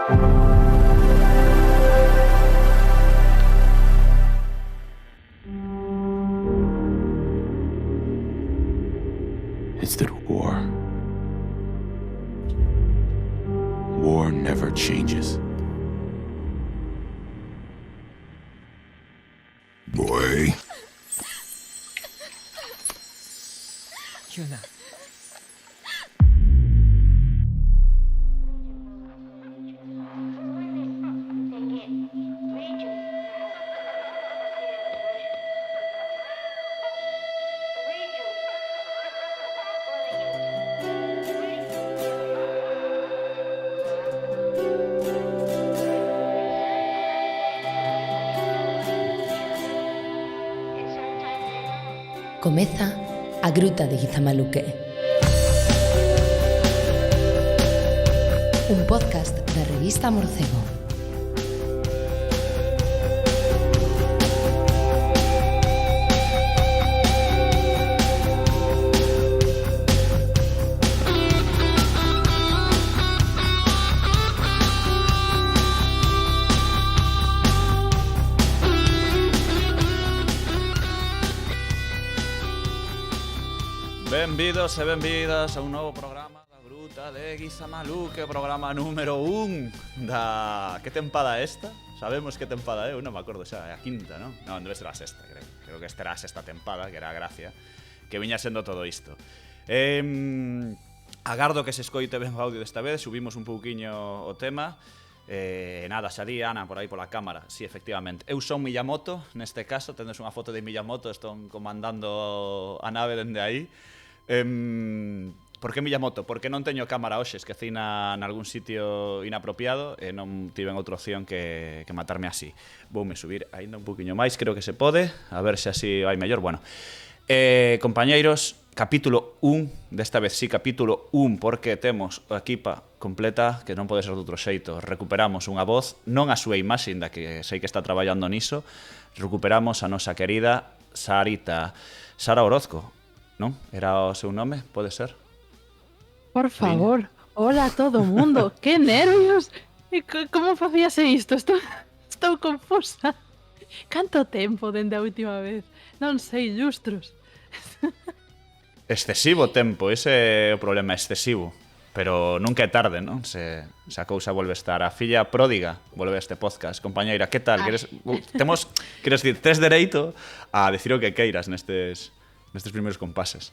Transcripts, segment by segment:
It's the war. War never changes. Boy. Yuna. Comeza a Gruta de Guizamaluque. Un podcast da revista Morcego. Benvidos e benvidas a un novo programa da Gruta de Guizamaluque, programa número 1 da... Que tempada é esta? Sabemos que tempada é, eu non me acordo xa, é a quinta, non? Non, debe ser a sexta, creo. Creo que esta era a sexta tempada, que era a gracia, que viña sendo todo isto. Agardo que se escoite ben o audio desta vez, subimos un pouquiño o tema. Nada, xa di Ana por aí pola cámara. Sí, efectivamente, eu son Miyamoto. Neste caso, tendes unha foto de Miyamoto, estón comandando a nave dende aí. Por que Miyamoto? Porque non teño cámara hoxe, esqueci nalgún sitio inapropiado e non tiven outra opción que matarme así. Voume subir aínda un poquinho máis, creo que se pode, a ver se así vai mellor. Bueno, compañeiros, capítulo 1, desta vez sí, capítulo 1, porque temos a equipa completa, que non pode ser de outro xeito. Recuperamos unha voz, non a súa imaxe, inda que sei que está traballando niso. Recuperamos a nosa querida Sara Orozco, non? Era o seu nome, pode ser? Por favor, hola a todo o mundo, que nervios. Como facíase isto? Estou confusa. Canto tempo dende a última vez? Non sei, lustros. Excesivo tempo, ese é o problema, excesivo. Pero nunca é tarde, non? Se a cousa volve a estar. A filla pródiga volve a este podcast. Compañeira, que tal? Queres dicir, tes dereito a decir o que queiras nestes primeiros compases.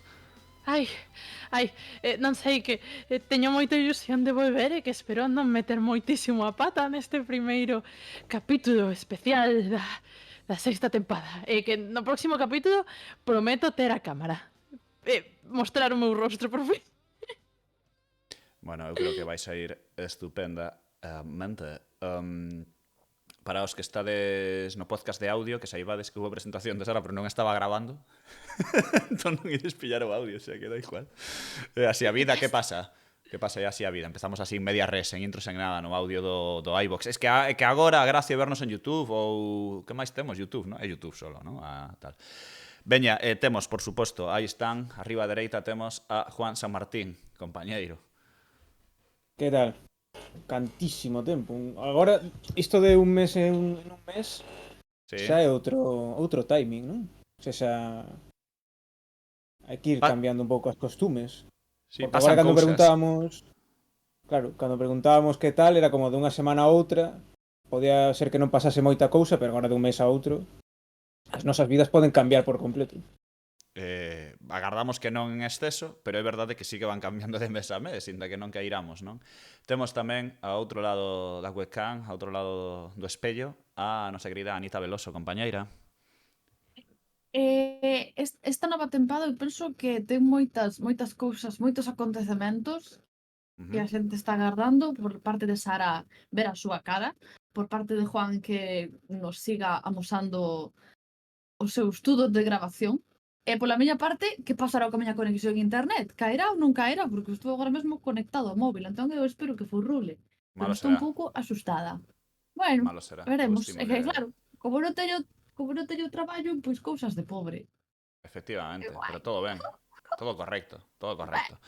Ai, non sei, que teño moita ilusión de volver e que espero non meter moitísimo a pata neste primeiro capítulo especial da sexta tempada. E que no próximo capítulo prometo ter a cámara. Mostrar o meu rostro, por fin. Bueno, eu creo que vai sair estupendamente. Para os que estades no podcast de audio, que saibades que hubo presentación de Sara, pero non estaba grabando. Entón non ides pillar o audio, o sea, que da igual. Así a vida, que pasa? Que pasa é así a vida. Empezamos así en media res, en intros, en nada, no audio do iVox. É que agora a gracia é vernos en YouTube, ou... Que máis temos? YouTube, non? É YouTube solo, non? Tal. Veña, temos, por suposto, aí están, arriba a dereita temos a Juan San Martín, compañeiro. Que tal? Cantísimo tempo. Agora, isto de un mes en un mes, sí, xa é outro timing, non? O sea, hai que ir cambiando un pouco as costumes. Sí, porque agora cando preguntábamos... Claro, cando preguntábamos que tal, era como de unha semana a outra. Podía ser que non pasase moita cousa, pero agora de un mes a outro as nosas vidas poden cambiar por completo. Agardamos que non en exceso, pero é verdade que sí que van cambiando de mes a mes, inda que non cairamos, non? Temos tamén a outro lado da webcam, a outro lado do espello, a nosa querida Anita Veloso, compañeira. Esta nova tempada eu penso que ten moitas cousas, moitos acontecementos que a xente está agardando. Por parte de Sara, ver a súa cara, por parte de Juan, que nos siga amosando o seu estudo de grabación. E pola miña parte, que pasará coa miña conexión a internet? Caerá ou non caerá? Porque estou agora mesmo conectado ao móvil, entón eu espero que furrule. Pero estou un pouco asustada. Bueno, veremos. É que claro, como non teño traballo, pois cousas de pobre. Efectivamente, pero todo ben. Todo correcto, todo correcto.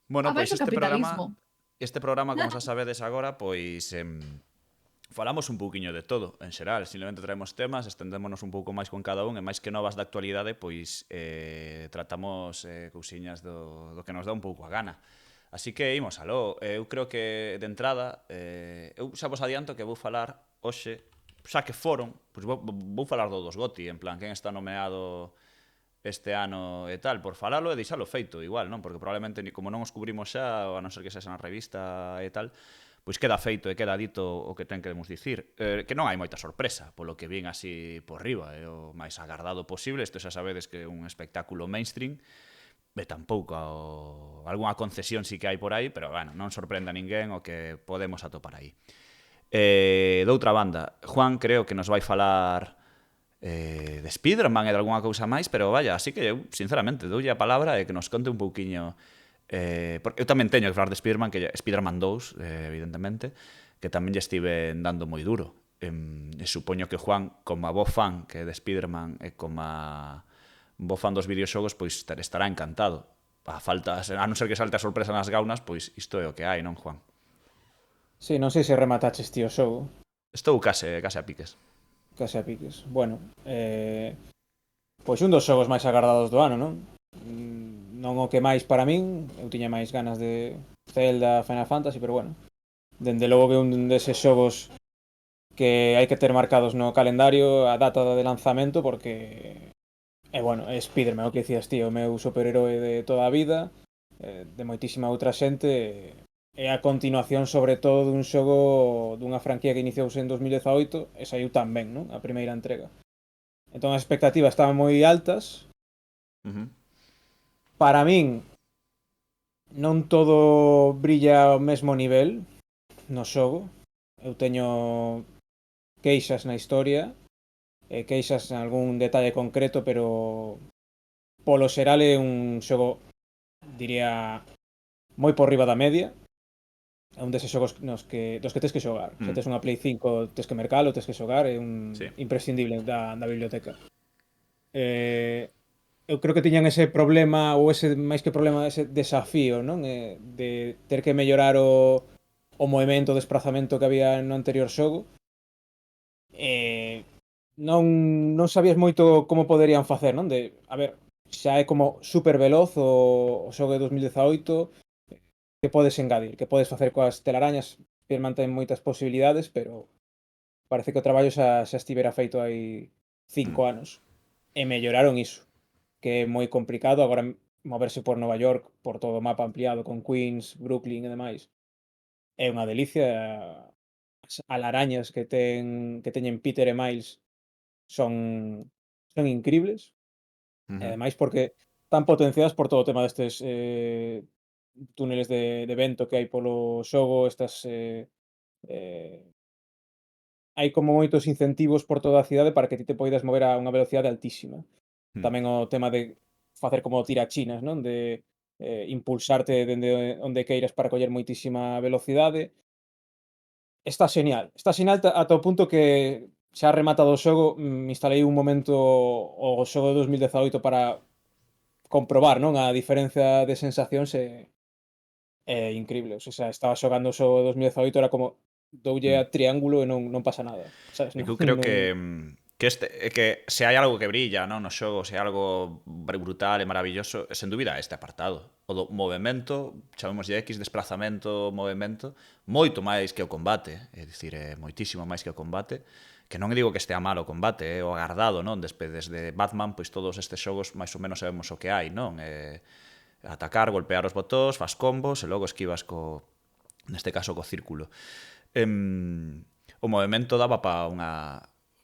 Bueno, pois este programa... este programa, como xa sabedes agora, pois falamos un pouquiño de todo, en xeral. Simplemente traemos temas, estendémonos un pouco máis con cada un, e máis que novas da actualidade, pois tratamos cousiñas do que nos dá un pouco a gana. Así que imos aló. Eu creo que, de entrada, eu xa vos adianto que vou falar hoxe, xa que foron, pois vou falar dos GOTY, en plan, quen está nomeado este ano e tal, por falalo e deixalo feito igual, non? Porque probablemente, como non os cubrimos xa, a non ser que xa na revista e tal, pois queda feito e queda dito o que ten que demos dicir. Que non hai moita sorpresa, polo que vin así por riba, é o máis agardado posible. Isto xa sabedes que é un espectáculo mainstream, e tampouco algunha concesión sí que hai por aí, pero, bueno, non sorprenda a ninguén o que podemos atopar aí. Doutra banda, Juan creo que nos vai falar de Spiderman e de algunha cousa máis, pero vaya, así que eu, sinceramente, doulle a palabra e que nos conte un pouquiño. Porque eu tamén teño que falar de Spiderman, que Spiderman 2, evidentemente, que tamén lle estive dando moi duro. E supoño que Juan, como a bo fan que é de Spiderman e como a bo fan dos videoxogos, pois estará encantado. A non ser que salte a sorpresa nas gaunas, pois isto é o que hai, non, Juan? Sí, non sei se remataches ti o xogo. Estou case a piques. Case a piques. Bueno, pois un dos xogos máis agardados do ano, non? Non o que máis para min, eu tiña máis ganas de Zelda, Final Fantasy, pero bueno, dende logo que un deses xogos que hai que ter marcados no calendario a data de lanzamento, porque bueno, é Spiderman, o que dicías ti, o meu superheroe de toda a vida, de moitísima outra xente, é a continuación sobre todo dun xogo dunha franquía que iniciouse en 2018 e saiu tan ben, non? A primeira entrega. Entón as expectativas estaban moi altas. Para min non todo brilla ao mesmo nivel no xogo. Eu teño queixas na historia, queixas en algún detalle concreto, pero polo xeral é un xogo, diría, moi por riba da media. É un deses xogos dos que tes que xogar. Se tes unha Play 5, tes que mercalo, tes que xogar, é un imprescindible da biblioteca. Eu creo que tiñan ese problema, ou ese máis que problema, ese desafío, non? De ter que mellorar o movemento, o desprazamento que había no anterior xogo. Non sabías moito como poderían facer, non? A ver, xa é como super veloz o xogo de 2018, que podes engadir, que podes facer coas telarañas. Spiderman ten moitas posibilidades, pero parece que o traballo xa estivera feito hai 5 anos. E melloraron iso, que é moi complicado agora moverse por Nova York, por todo o mapa ampliado con Queens, Brooklyn e demais. É unha delicia. As alarañas que teñen Peter e Miles son incribles. E ademais porque están potenciadas por todo o tema destes túneles de vento que hai polo xogo, estas hai como moitos incentivos por toda a cidade para que ti te poidas mover a unha velocidade altísima. Tamén o tema de facer como tirachinas, non? De impulsarte dende onde queiras para coller moitísima velocidade. Está xenial ata o punto que xa rematado o xogo, instalei un momento o xogo de 2018 para comprobar, non? A diferencia de sensacións é increíble. O sea, estaba xogando o xogo de 2018, era como doulle a triángulo e non pasa nada, sabes? Eu creo que se hai algo que brilla, non, no xogo, se hai algo brutal e maravilloso, sen dúbida este apartado. O do movemento, chamemos de X, desplazamento, movemento, moito máis que o combate, é dicir, moitísimo máis que o combate, que non digo que estea mal o combate, é o agardado, non? Desde Batman, pois todos estes xogos máis ou menos sabemos o que hai, non? Atacar, golpear os botóns, fas combos e logo esquivas neste caso co círculo. O movemento daba para unha...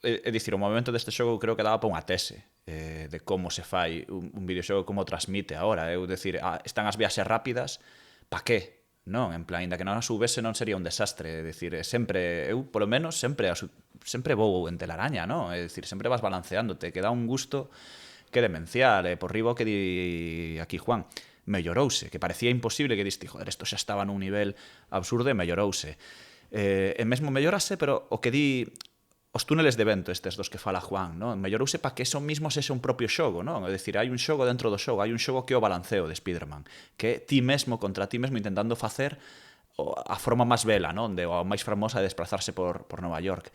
É dicir, o movimento deste xogo creo que daba para unha tese de como se fai un videoxogo, como transmite agora. É dicir, están as viaxes rápidas, pa que? Non, en plan, ainda que non as subese non sería un desastre. É dicir, sempre, eu polo menos sempre vou en telaraña, non? É dicir, sempre vas balanceándote, que dá un gusto que demencial. Por riba o que di aquí Juan, mellorouse, que parecía imposible, que diste, joder, isto xa estaba nun nivel absurdo e mellorouse. E mesmo mellorase, pero o que di os túneles de vento estes dos que fala Juan, non? Mellorouse para que eso mismo sexa un propio xogo, non? É dicir, hai un xogo dentro do xogo, hai un xogo que é o balanceo de Spiderman, que é ti mesmo contra ti mesmo intentando facer a forma máis vela, non? A máis fermosa de desplazarse por Nova York.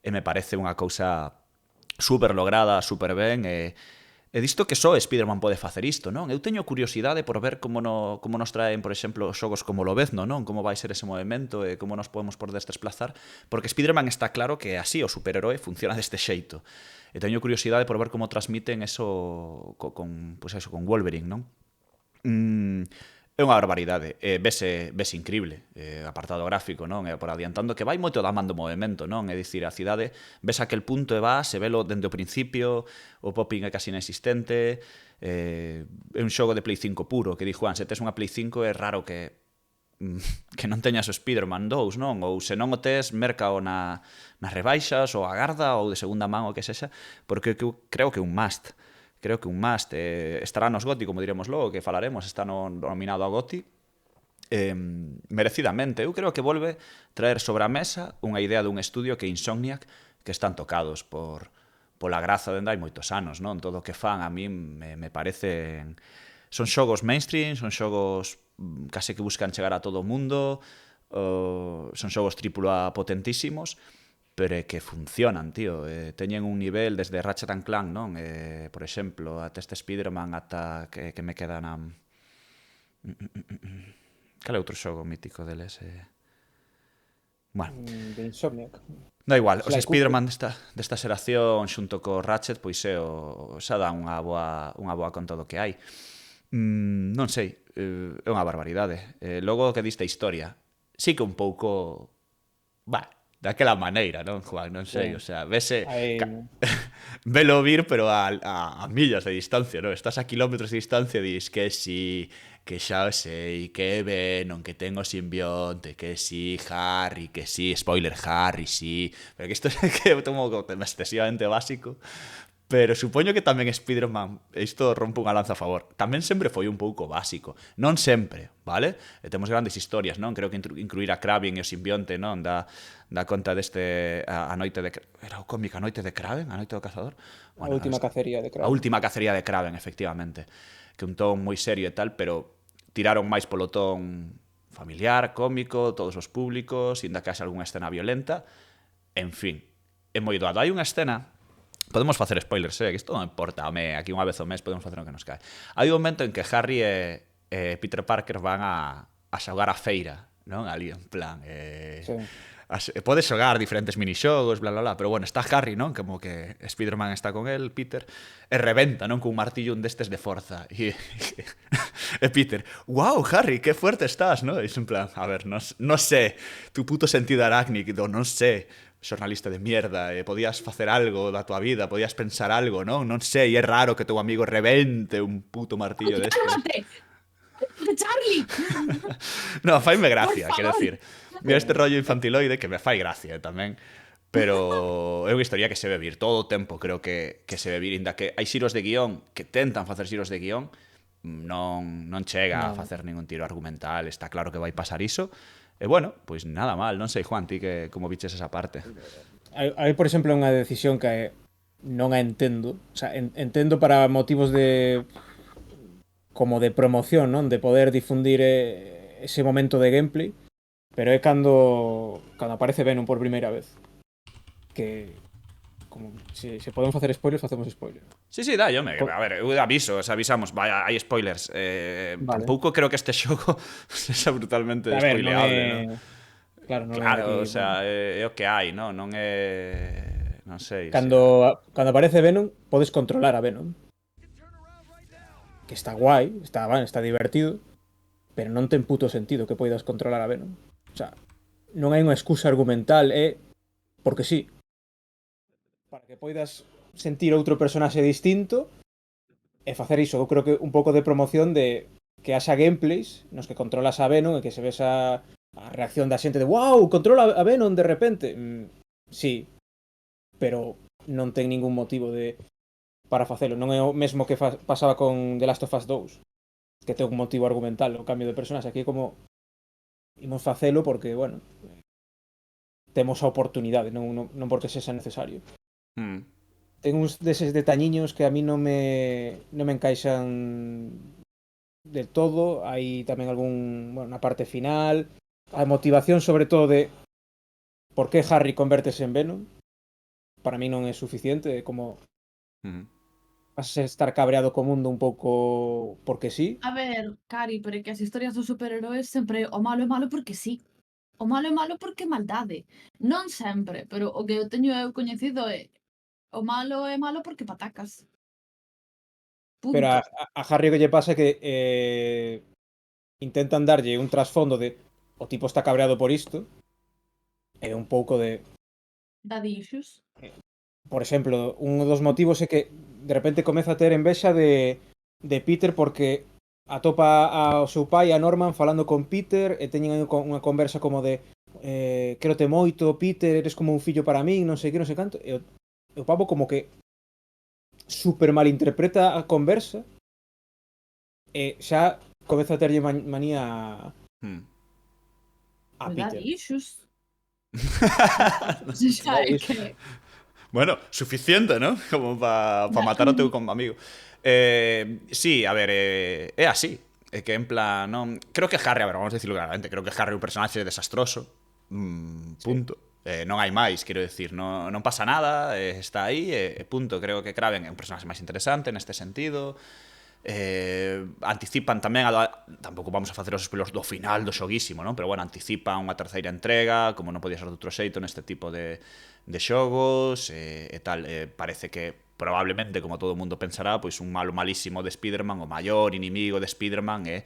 E me parece unha cousa super lograda, super ben, e disto que só Spider-Man pode facer isto, non? Eu teño curiosidade por ver como nos traen, por exemplo, xogos como Lobezno, non? Como vai ser ese movimento e como nos podemos poder desplazar, porque Spider-Man está claro que así o superheroe funciona deste xeito. E teño curiosidade por ver como transmiten eso con Wolverine, non? É unha barbaridade, vese increíble, apartado gráfico, non? Por adiantando que vai moito da man do movimento, non? É dicir, a cidade ves aquel punto e vas, se velo dende o principio, o popping é casi inexistente, é un xogo de Play 5 puro, que di Juan, se tes unha Play 5 é raro que non teñas o Spider-Man 2, non? Ou se non o tes, mercao nas rebaixas, ou a garda, ou de segunda man, ou que sexa, porque creo que un must. Creo que un must estará nos GOTY, como diremos logo, que falaremos, está nominado a GOTY, merecidamente. Eu creo que volve traer sobre a mesa unha idea dun estudio que Insomniac, que están tocados pola graza dende hai moitos anos, non? Todo o que fan a mí me parecen... Son xogos mainstream, son xogos case que buscan chegar a todo o mundo, son xogos AAA potentísimos, pero é que funcionan, tío. Teñen un nivel desde Ratchet & Clank, non? Por exemplo, ata este Spider-Man, ata que me queda na... Cal é outro xogo mítico deles? Bueno. De Insomniac. Da igual, os Spider-Man desta xeración xunto co Ratchet, pois xa dá unha boa con todo o que hai. Non sei, é unha barbaridade. Logo que diste a historia, sí que un pouco... daquela maneira, non, Juan? Non sei, o sea, vese... Velo vir, pero a millas de distancia, non? Estás a kilómetros de distancia e dis que sí, que xa o sei, que Venom, que ten o simbionte, que sí, Harry, que sí, spoiler, Harry, sí... Pero que isto é que eu tomo excesivamente básico... Pero supoño que tamén Spider-Man, isto rompe unha lanza a favor, tamén sempre foi un pouco básico. Non sempre, vale? E temos grandes historias, non? Creo que incluir a Kraven e o simbionte, non? Da conta deste a noite de... Era o cómic A noite de Kraven? A noite do cazador? Bueno, a última cacería de Kraven. A última cacería de Kraven, efectivamente. Que un ton moi serio e tal, pero tiraron máis polo ton familiar, cómico, todos os públicos, inda que haxe algunha escena violenta. En fin, é moi doado. Hai unha escena... Podemos facer spoilers, que isto non importa, home, aquí unha vez ao mes podemos facer o que nos cae. Hai un momento en que Harry e Peter Parker van a xogar a feira, non? Ali, en plan... Sí. Pode xogar diferentes minixogos, bla, bla, bla, pero bueno, está Harry, non? Como que Spider-Man está con el, Peter, e rebenta, non? Cun martillo un destes de forza. E Peter, wow, Harry, que fuerte estás, non? E en plan, a ver, no sé, tu puto sentido arácnido, non sé, xornalista de mierda, podías facer algo da tua vida, podías pensar algo, non? Non sei, é raro que teu amigo rebente un puto martillo deste. ¡Charlie! No, faime gracia, quero decir. Mira este rollo infantiloide que me fai gracia tamén, pero é unha historia que se ve vir todo o tempo, creo que se ve vir, inda que hai xiros de guión que tentan facer xiros de guión, non chega a facer ningún tiro argumental, está claro que vai pasar iso. E bueno, pois nada mal, non sei, Juan, ti que como biches esa parte. Hai, por exemplo, unha decisión que non a entendo. O sea, entendo para motivos de... como de promoción, non? De poder difundir ese momento de gameplay. Pero é cando aparece Venom por primeira vez. Que... como se podemos facer spoilers, facemos spoilers. Sí, dállome. A ver, eu aviso, avisamos, vaya, hai spoilers. Vale. Tampouco creo que este xogo sexa brutalmente spoileable, non? Claro, o sea, é o que hai, non? Non é... non sei. Cando aparece Venom, podes controlar a Venom. Que está guai, está divertido, pero non ten puto sentido que poidas controlar a Venom. O sea, non hai unha excusa argumental, é porque sí. Para que poidas sentir outro personaxe distinto e facer iso. Eu creo que un pouco de promoción de que haxa gameplays nos que controlas a Venom e que se ves a reacción da xente de wow, controla a Venom de repente. Sí, pero non ten ningún motivo para facelo. Non é o mesmo que pasaba con The Last of Us 2, que ten un motivo argumental o cambio de personaxe. Aquí é como imos facelo porque, bueno, temos a oportunidade, non porque sexa necesario. Ten uns deses detañiños que a mí non me encaixan del todo. Hai tamén algún, bueno, na parte final a motivación sobre todo de por que Harry convértese en Venom, para mí non é suficiente, como vas a estar cabreado co mundo un pouco porque sí. A ver, Cari, pero é que as historias dos superheróis sempre o malo é malo porque sí. O malo é malo porque é maldade. Non sempre, pero o que eu teño eu coñecido é o malo é malo porque patacas. Pero Punto. a Harry o que lle pasa é que intentan darlle un trasfondo de o tipo está cabreado por isto, e un pouco de, Daddy issues. por exemplo, un dos motivos é que de repente comeza a ter envexa de Peter porque atopa ao seu pai, a Norman, falando con Peter e teñen unha conversa como de quérote moito, Peter, eres como un fillo para min, non sei que, non sei canto, e o pavo como que super malinterpreta a conversa e xa comeza a terlle manía a Peter. Daddy issues. Xa é que... Bueno, suficiente, ¿no? Como para matar ao teu amigo. Sí, a ver, é así. É que en plan, non... Creo que Harry, a ver, vamos a decirlo claramente, creo que Harry é un personaxe desastroso. Punto. Non hai máis, quero decir, non pasa nada, está aí, punto. Creo que Kraven é un personaxe máis interesante neste sentido. Anticipan tamén tampouco vamos a facer os spoilers do final do xoguísimo, non? Pero bueno, anticipan unha terceira entrega, como non podía ser de outro xeito neste tipo de xogos e tal. Parece que probablemente, como todo o mundo pensará, pois un malo malísimo de Spider-Man, o maior inimigo de Spider-Man é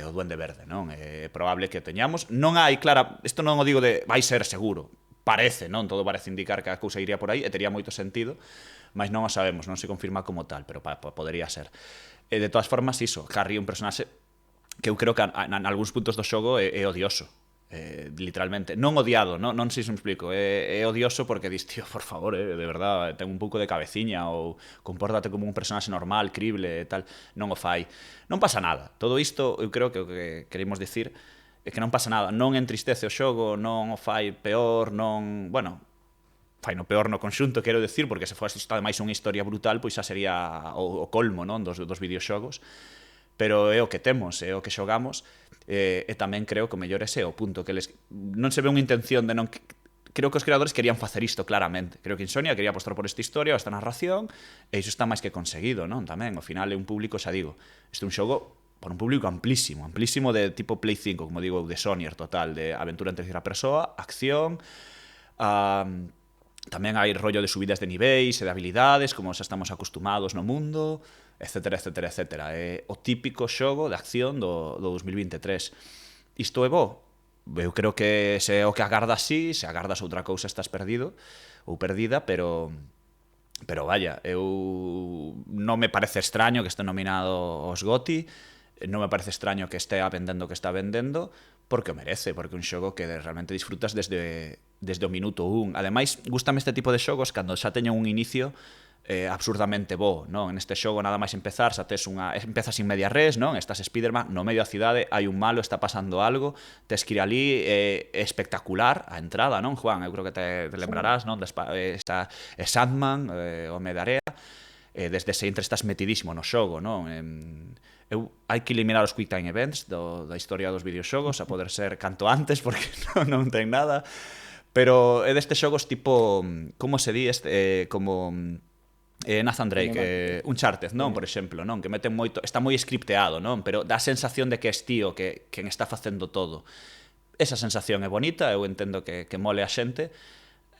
o Duende Verde, non? É probable que teñamos. Non hai clara, isto non o digo de vai ser seguro. Parece, non? Todo parece indicar que a cousa iría por aí e tería moito sentido, mas non o sabemos, non se confirma como tal, pero podería ser. De todas formas, iso, Harry é un personaxe que eu creo que en algúns puntos do xogo é odioso. Literalmente, non odiado, non sei se me explico, é odioso porque dis, tío, por favor, de verdad, ten un pouco de cabeciña ou compórtate como un personaxe normal, crible e tal, non o fai. Non pasa nada, todo isto eu creo que o que queremos dicir é que non pasa nada, non entristece o xogo, non o fai peor, non, bueno, fai no peor no conxunto, quero decir, porque se fose ademais unha historia brutal, pois xa sería o colmo, non, dos videoxogos, pero é o que temos, é o que xogamos, e tamén creo que o mellor ese é o punto, que non se ve unha intención de non... Creo que os creadores querían facer isto claramente. Creo que Insomnia quería apostar por esta historia, esta narración, e iso está máis que conseguido, non? Tamén, ao final é un público, xa digo, este é un xogo por un público amplísimo, amplísimo de tipo Play 5, como digo, de Sonyer total, de aventura en terceira persoa, acción, tamén hai rollo de subidas de niveis e de habilidades, como xa estamos acostumados no mundo, etcétera, etcétera, etcétera. É o típico xogo de acción do 2023. Isto é bo? Eu creo que se é o que agardas sí, se agardas outra cousa estás perdido ou perdida, pero vaya, non me parece extraño que este nominado aos GOTY, non me parece extraño que estea vendendo o que está vendendo, porque o merece, porque é un xogo que realmente disfrutas desde o minuto 1. Ademais, gústame este tipo de xogos cando xa teñen un inicio absurdamente bo, non? En este xogo nada máis empezar, xa tes empezas sin media res, non? Estás Spider-Man no medio da cidade, hai un malo, está pasando algo, tes que ir ali, é espectacular a entrada, non, Juan? Eu creo que te lembrarás, non? Está Sandman, o Home de Area, desde sempre estás metidísimo no xogo, non? Hai que eliminar os Quick Time Events da historia dos videoxogos a poder ser canto antes, porque non ten nada, pero é destes xogos tipo, como se di, como Nathan Drake, Uncharted, non, por exemplo, non, que meten moito, está moi scripteado, non, pero dá a sensación de que é tío quen está facendo todo. Esa sensación é bonita, eu entendo que mole a xente.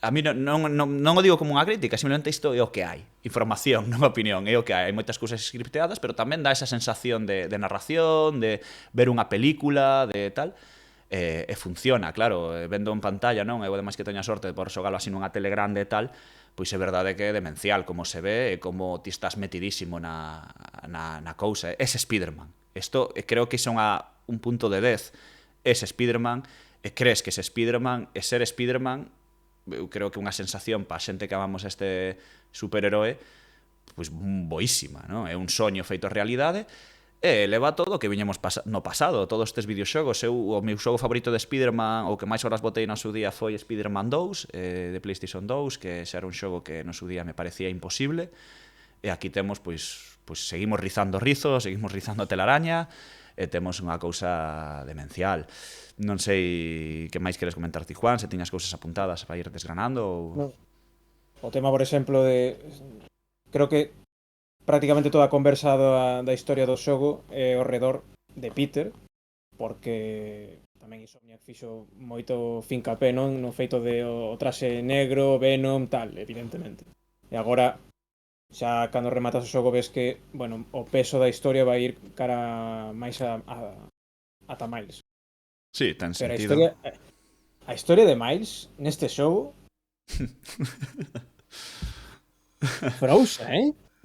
A mí non o digo como unha crítica, simplemente isto é o que hai. Información, non opinión, é o que hai. Hai moitas cousas scripteadas, pero tamén dá esa sensación de narración, de ver unha película, de tal. E funciona, claro, vendo en pantalla, non? Eu ademais que teño a sorte de poder xogalo así nunha tele grande e tal, pois é verdade que é demencial como se ve e como ti estás metidísimo na cousa. Ese Spider-Man. Isto, creo que iso é un punto de 10. Ese Spider-Man, e crees que ese Spider-Man, e ser Spider-Man, eu creo que unha sensación para a xente que amamos este superheroe pois boísima, non? É un soño feito realidade e leva todo o que viñemos no pasado, todos estes videoxogos. O meu xogo favorito de Spider-Man, o que máis horas botei no seu día, foi Spider-Man 2 de PlayStation 2, que xa era un xogo que no seu día me parecía imposible, e aquí temos, pois seguimos rizando rizos, seguimos rizando telaraña, e temos unha cousa demencial. Non sei que máis queres comentar ti, Juan, se tiñas cousas apuntadas para ir desgranando ou... No. O tema, por exemplo, de... Creo que prácticamente toda a conversa da historia do xogo é ao redor de Peter, porque tamén Insomniac fixo moito fincapé, non? No feito de o traxe negro, Venom, tal, evidentemente. E agora, xa cando rematas o xogo ves que, bueno, o peso da historia vai ir cara máis ata Miles. Sí, ten Pero sentido. a historia de Miles neste xogo frouxa,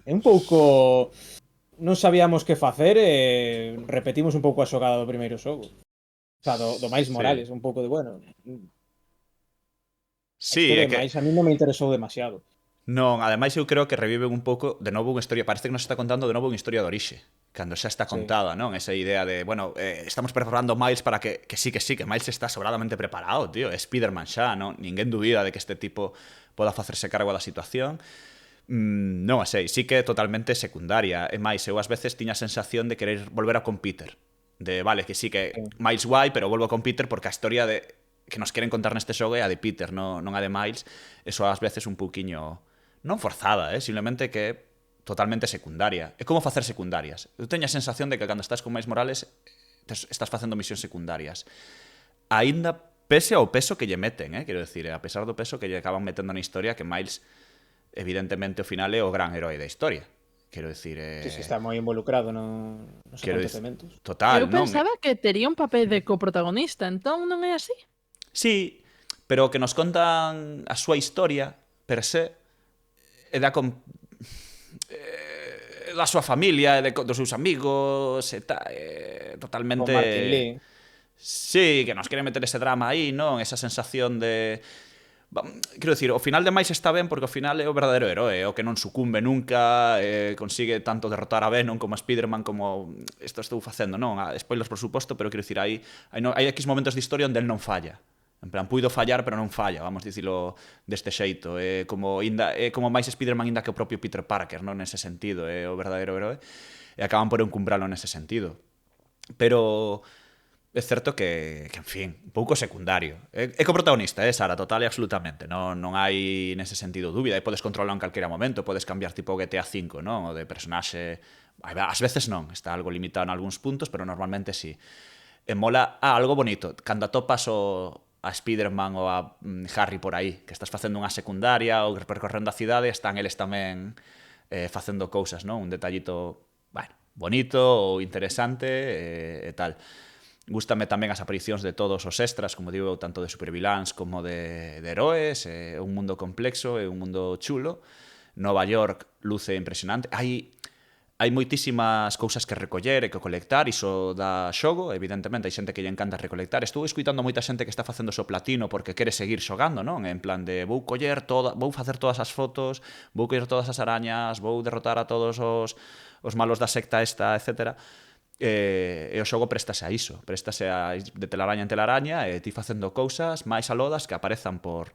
É un pouco... Non sabíamos que facer e repetimos un pouco a xogada do primeiro xogo. O sea, do Miles Morales, un pouco de, bueno... A Sí, historia é de que... Miles a mí non me interesou demasiado. Non, ademais eu creo que reviven un pouco de novo unha historia, parece que nos está contando de novo unha historia de orixe, cando xa está contada, non? Esa idea de, bueno, estamos preparando Miles para que sí, que Miles está sobradamente preparado, tío, é Spider-Man xa, non? Ninguén dubida de que este tipo poda facerse cargo da situación. Non a sei, sí que é totalmente secundaria. E máis, eu ás veces tiña a sensación de querer volver a con Peter. De, vale, que sí que Miles guai, pero volvo con Peter porque a historia de que nos queren contar neste xogo é a de Peter, non a de Miles. Eso ás veces un pouquiño... Non forzada, simplemente que é totalmente secundaria. É como facer secundarias. Eu teño a sensación de que cando estás con Miles Morales estás facendo misións secundarias. Aínda pese ao peso que lle meten, quero decir, a pesar do peso que lle acaban metendo na historia, que Miles evidentemente ao final é o gran herói da historia. Quero decir... Sí, está moi involucrado nos acontecementos. Total, eu pensaba que tería un papel de coprotagonista, entón non é así? Sí, pero que nos contan a súa historia per se e da súa familia e dos seus amigos e tal, totalmente... Con Martin Lee. Sí, que nos queren meter ese drama aí, non? Esa sensación de... Quero dicir, o final de máis está ben porque o final é o verdadeiro heroe, o que non sucumbe nunca, consigue tanto derrotar a Venom como a Spider-Man como isto estou facendo, non? Spoilers por suposto, pero quero dicir, hai X momentos de historia onde el non falla. En plan, puido fallar, pero non falla, vamos dicilo deste xeito. É como máis Spider-Man inda que o propio Peter Parker, non? Nese sentido, é o verdadeiro heroe. E acaban por encumbralo nese sentido. Pero... é certo que, en fin, un pouco secundario. É coprotagonista, Sara, total e absolutamente. Non hai nese sentido dúbida. E podes controlar en calquera momento, podes cambiar tipo GTA V, non? O de personaxe... Ás veces non, está algo limitado en algúns puntos, pero normalmente sí. E mola algo bonito. Cando atopas a Spider-Man ou a Harry por aí, que estás facendo unha secundaria ou percorrendo a cidade, están eles tamén facendo cousas, non? Un detallito, bueno, bonito ou interesante e tal. Gústame tamén as aparicións de todos os extras, como digo, tanto de superviláns como de heroes. É un mundo complexo, é un mundo chulo. Nova York luce impresionante. Hai moitísimas cousas que recoller e que colectar, iso da xogo, evidentemente hai xente que lle encanta recolectar. Estou escuitando moita xente que está facendo o platino porque quere seguir xogando, non? En plan de vou facer todas as fotos, vou coller todas as arañas, vou derrotar a todos os malos da secta esta, etcétera. E o xogo préstase a iso, préstase a de telaraña en telaraña e ti facendo cousas máis alodas que aparezan por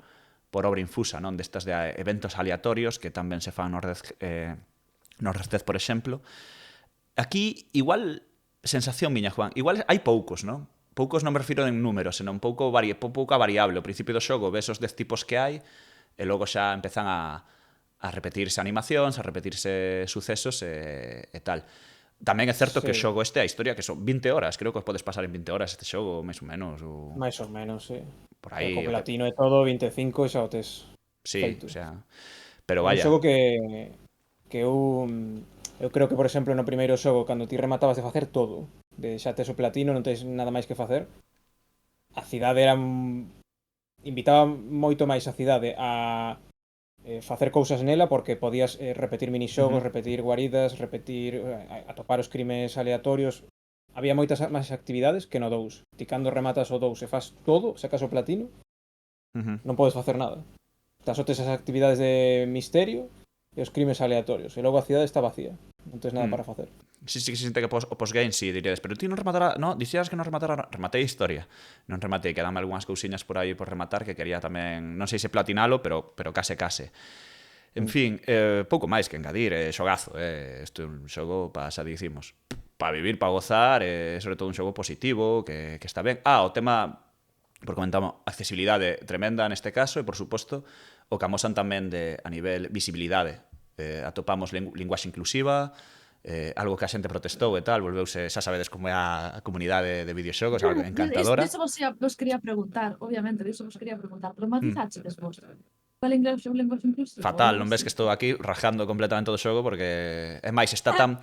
obra infusa, non? Destas de eventos aleatorios que tamén se fan no Red Dead, por exemplo. Aquí, igual, sensación miña, Juan, igual hai poucos, non? Poucos non me refiro en números, senón pouca variable. Ao principio do xogo ves os 10 tipos que hai e logo xa empezan a repetirse animacións, a repetirse sucesos e tal. Tamén é certo que o xogo a historia que son 20 horas, creo que os podes pasar en 20 horas este xogo, máis ou menos. Máis ou menos, sí. Por aí. Co platino e todo, 25 xa o tes feito. Sí, o sea... Pero vaya... Un xogo que eu creo que, por exemplo, no primeiro xogo, cando ti rematabas de facer todo, de xa tes o platino, non tes nada máis que facer, a cidade era... invitaba moito máis a cidade a... facer cousas nela porque podías repetir minixogos, repetir guaridas, atopar os crimes aleatorios. Había moitas máis actividades que no 2. Ti cando rematas o 2 e faz todo, sacas o platino, non podes facer nada. Tas outras actividades de misterio e os crimes aleatorios. E logo a cidade está vacía. Non tens nada para facer. Sí, que se sinte que o postgame sí, diríades, pero ti non rematará, no, dixeras que non rematara, rematei a historia. Non rematei, quedanme algunhas cousiñas por aí por rematar que quería tamén, non sei se platinalo, pero case. En fin, pouco máis que engadir, xogazo, isto é un xogo para xa dicimos. para vivir, para gozar, sobre todo un xogo positivo, que está ben. O tema, por comentamos, accesibilidade tremenda neste caso, e por suposto, o que amosan tamén a nivel visibilidade. Atopamos linguaxe inclusiva, algo que a xente protestou e tal, volveuse, xa sabedes como é a comunidade de videoxogos, algo encantadora. Diso vos quería preguntar, obviamente, diso vos quería preguntar, pero matizaxedes vos. Qual é o linguaxe inclusivo? Fatal, non ves que estou aquí rajando completamente do xogo porque, é máis, está tan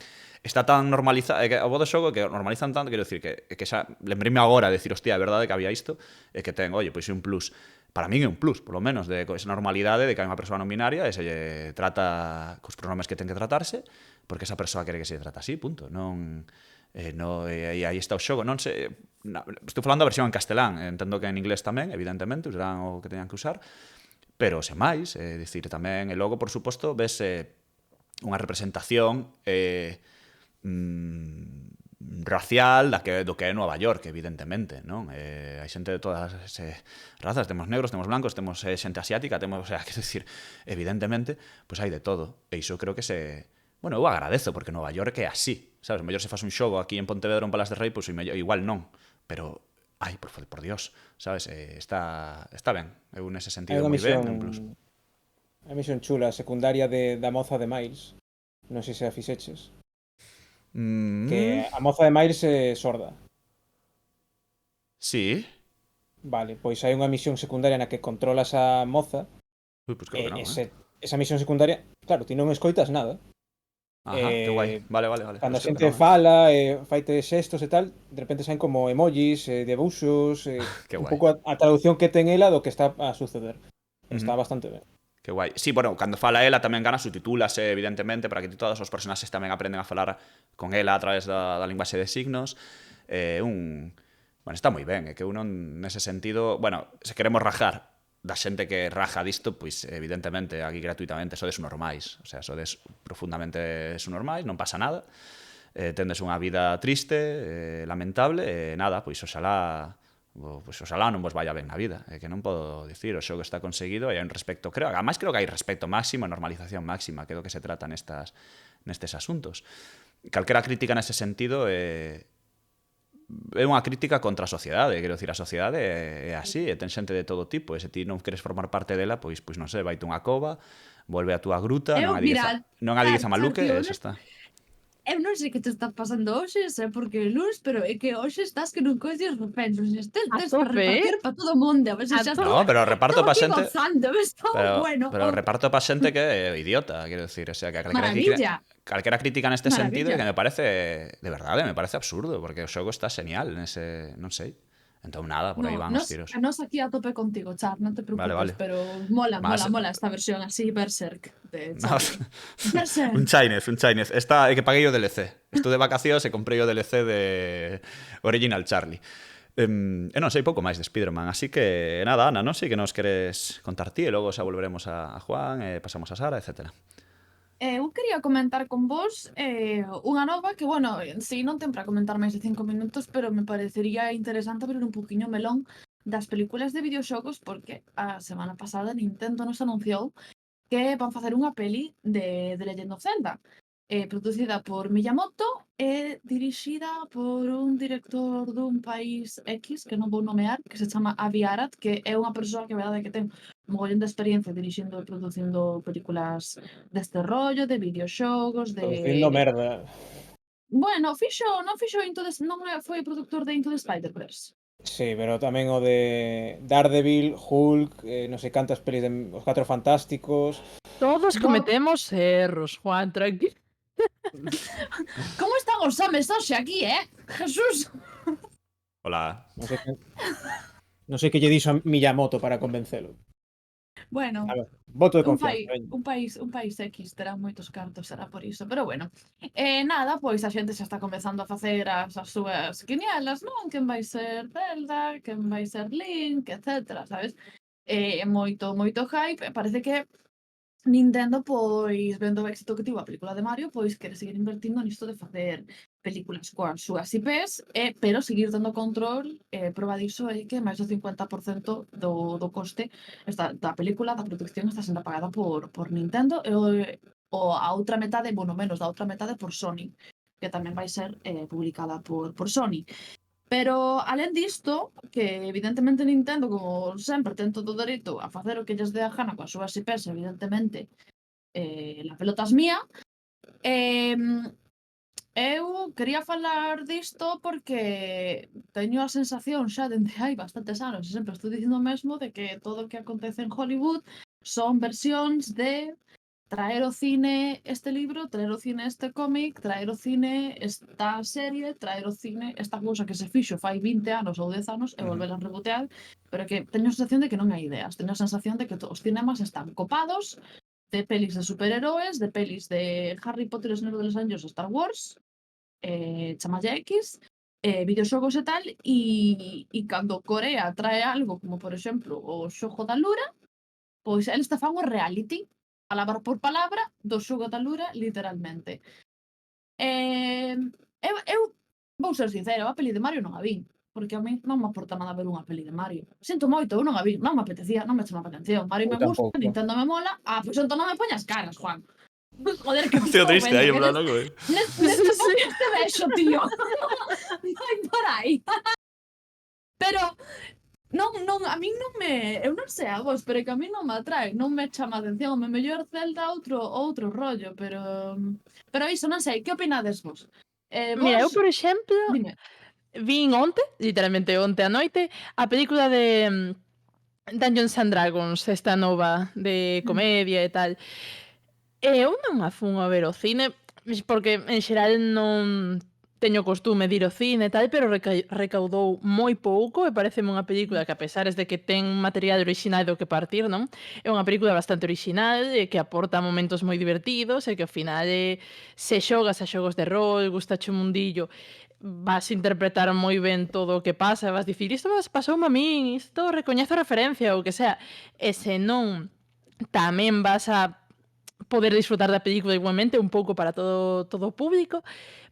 normalizado, o bo do xogo que normalizan tanto, quero dicir que xa lembrime agora de decir, hostia, é verdade que había isto, e que ten, oye, pois é un plus. Para min é un plus, polo menos, de esa normalidade de que hai unha persoa non binaria e se lle trata cos pronomes que ten que tratarse, porque esa persoa quere que se trata así, punto. Non, e aí está o xogo. Non sei, estou falando a versión en castelán, entendo que en inglés tamén, evidentemente, usarán o que teñan que usar, pero sen máis, dicir, tamén, e logo, por suposto, ves unha representación racial do que é Nova York, evidentemente, non? Hai xente de todas as razas, temos negros, temos blancos, temos xente asiática, temos, quero dicir, evidentemente, pois hai de todo, e iso creo que bueno, eu agradezo, porque Nova York é así, sabes? Mellor se faz un xogo aquí en Pontevedra ou en Palas de Rei, pois igual non, pero por Dios, sabes? Está ben. Eu nese sentido moi ben, un plus. A misión chula, secundaria da moza de Miles. Non sei se a fixeches. Que a moza de Miles é sorda. Sí. Vale, pois hai unha misión secundaria na que controlas a moza. Pois creo que non, esa misión secundaria, claro, ti non escoitas nada. Ajá, que guai. Vale. Cando a xente fala, faite xestos e tal, de repente saen como emojis, debuxos, un pouco a traducción que ten ela do que está a suceder. Está bastante ben. Que guai. Sí, bueno, cando fala ela tamén gana subtitúlase, evidentemente, para que todos os personaxes tamén aprenden a falar con ela a través da linguaxe de signos. Bueno, está moi ben, é que uno nese sentido, bueno, se queremos rajar da xente que raja disto, pois evidentemente aquí gratuitamente sodes normais, o sea, sodes profundamente normais, non pasa nada, tendes unha vida triste, lamentable, e nada, pois oxalá non vos vaya ben na vida, é que non podo dicir, o xogo está conseguido e hai un respecto, ademais creo que hai respecto máximo e normalización máxima, que é do que se trata nestes asuntos. Calquera crítica nese sentido é unha crítica contra a sociedade, quero dicir, a sociedade é así, e ten xente de todo tipo, e se ti non queres formar parte dela, pois non sei, vaite unha cova, volve a túa gruta, non a digues a maluque, e xa está. Eu non sei que te está pasando hoxe, sei porque é lunes, pero é que hoxe estás que non coides repensos, estes para repartir para todo o mundo, a ver se xa está. No, pero reparto pa xente. Pero reparto pa xente que é idiota, quero dicir, o sea, que calquera crítica neste sentido que me parece, de verdade, me parece absurdo, porque o xogo está genial nese, non sei. Entón nada, por aí van os tiros. A nos aquí a tope contigo, Char, non te preocupes, vale. Pero mola esta versión así, Berserk. Berserk. Un Chinese. Esta é que paguei o DLC. Estou de vacacións e comprei o DLC de Original Charlie. E non sei pouco máis de Spider-Man, así que nada, Ana, non sei que nos queres contar ti e logo xa volveremos a Juan, pasamos a Sara, etcétera. Eu quería comentar con vos unha nova que, bueno, si non ten para comentar máis de 5 minutos, pero me parecería interesante abrir un poquinho melón das películas de videoxogos, porque a semana pasada Nintendo nos anunciou que van facer unha peli de Legend of Zelda, producida por Miyamoto e dirixida por un director dun país X, que non vou nomear, que se chama Avi Arad, que é unha persoa que a verdade que ten mogollón de experiencia dirixindo e producindo películas deste rollo, de videoxogos, de... Producindo merda. Bueno, non foi produtor de Into the Spider-Verse. Sí, pero tamén o de Daredevil, Hulk, non sei cantas pelis de Os Catro Fantásticos. Todos cometemos erros, Juan, tranquilo. Como están os homes hoxe aquí, Jesús? Hola. Non sei que lle dixo a Miyamoto para convencelo. Bueno, a ver, voto de confianza. Un país X terá moitos cartos, será por iso, pero bueno. Nada, pois a xente xa está comezando a facer as súas quinielas, non? Quen vai ser Zelda, quen vai ser Link, etcétera, sabes? Moito hype, parece que Nintendo, pois, vendo o éxito que tivo a película de Mario, pois quere seguir invertindo nisto de facer películas coas súas IPs, pero seguir dando control, proba diso é que máis do 50% do coste da película, da producción, está sendo pagada por Nintendo, e a outra metade, bueno, menos da outra metade por Sony. que tamén vai ser publicada por Sony. Pero, alén disto, que evidentemente Nintendo, como sempre, ten todo o dereito a facer o que lles dé a gana coas súas IPs, evidentemente, la pelota es mía, eu quería falar disto porque teño a sensación xa dende hai bastantes anos, e sempre estou dicindo o mesmo, de que todo o que acontece en Hollywood son versións de traer ao cine este libro, traer ao cine este cómic, traer ao cine esta serie, traer ao cine esta cousa que se fixo fai 20 anos ou 10 anos e volver a rebotear, pero que teño a sensación de que non hai ideas, teño a sensación de que os cinemas están copados de pelis de superheroes, de pelis de Harry Potter, o Señor dos Anillos, Star Wars, chamalle X, videoxogos e tal, e cando Corea trae algo como, por exemplo, o xogo da Lura, pois eles te fan o reality, palabra por palabra, do xogo da Lura, literalmente. Eu vou ser sincera, a peli de Mario non a vin, porque a mí non me aporta nada ver unha peli de Mario. Sinto moito, eu non a vi, non me apetecía, non me chamaba atención. Mario me gusta, Nintendo me mola, pois entón non me poñas caras, Juan. Joder, que Tío triste aí, en plan, ¿no? Neste te vexo, tío. Vai por aí. Pero non, a min non me, eu non sei a vos, pero que a min non me atrae, non me chama a atención, o mellor Zelda outro rollo, pero iso non sei, que opinades vos? Mira, eu, por exemplo, Dime. vin onte, literalmente onte a noite, a película de Dungeons and Dragons, esta nova de comedia e tal. Eu non a fun a ver ao cine, porque en xeral non teño costume de ir ao cine e tal, pero recaudou moi pouco e pareceme unha película que, a pesares de que ten material orixinal do que partir, non? É unha película bastante orixinal e que aporta momentos moi divertidos e que ao final se xogas a xogos de rol, gustache un mundillo, vas a interpretar moi ben todo o que pasa, vas dicir, isto pasoume a min, isto recoñezo a referencia ou o que sea, e se non tamén vas a poder disfrutar da película igualmente, un pouco para todo o público.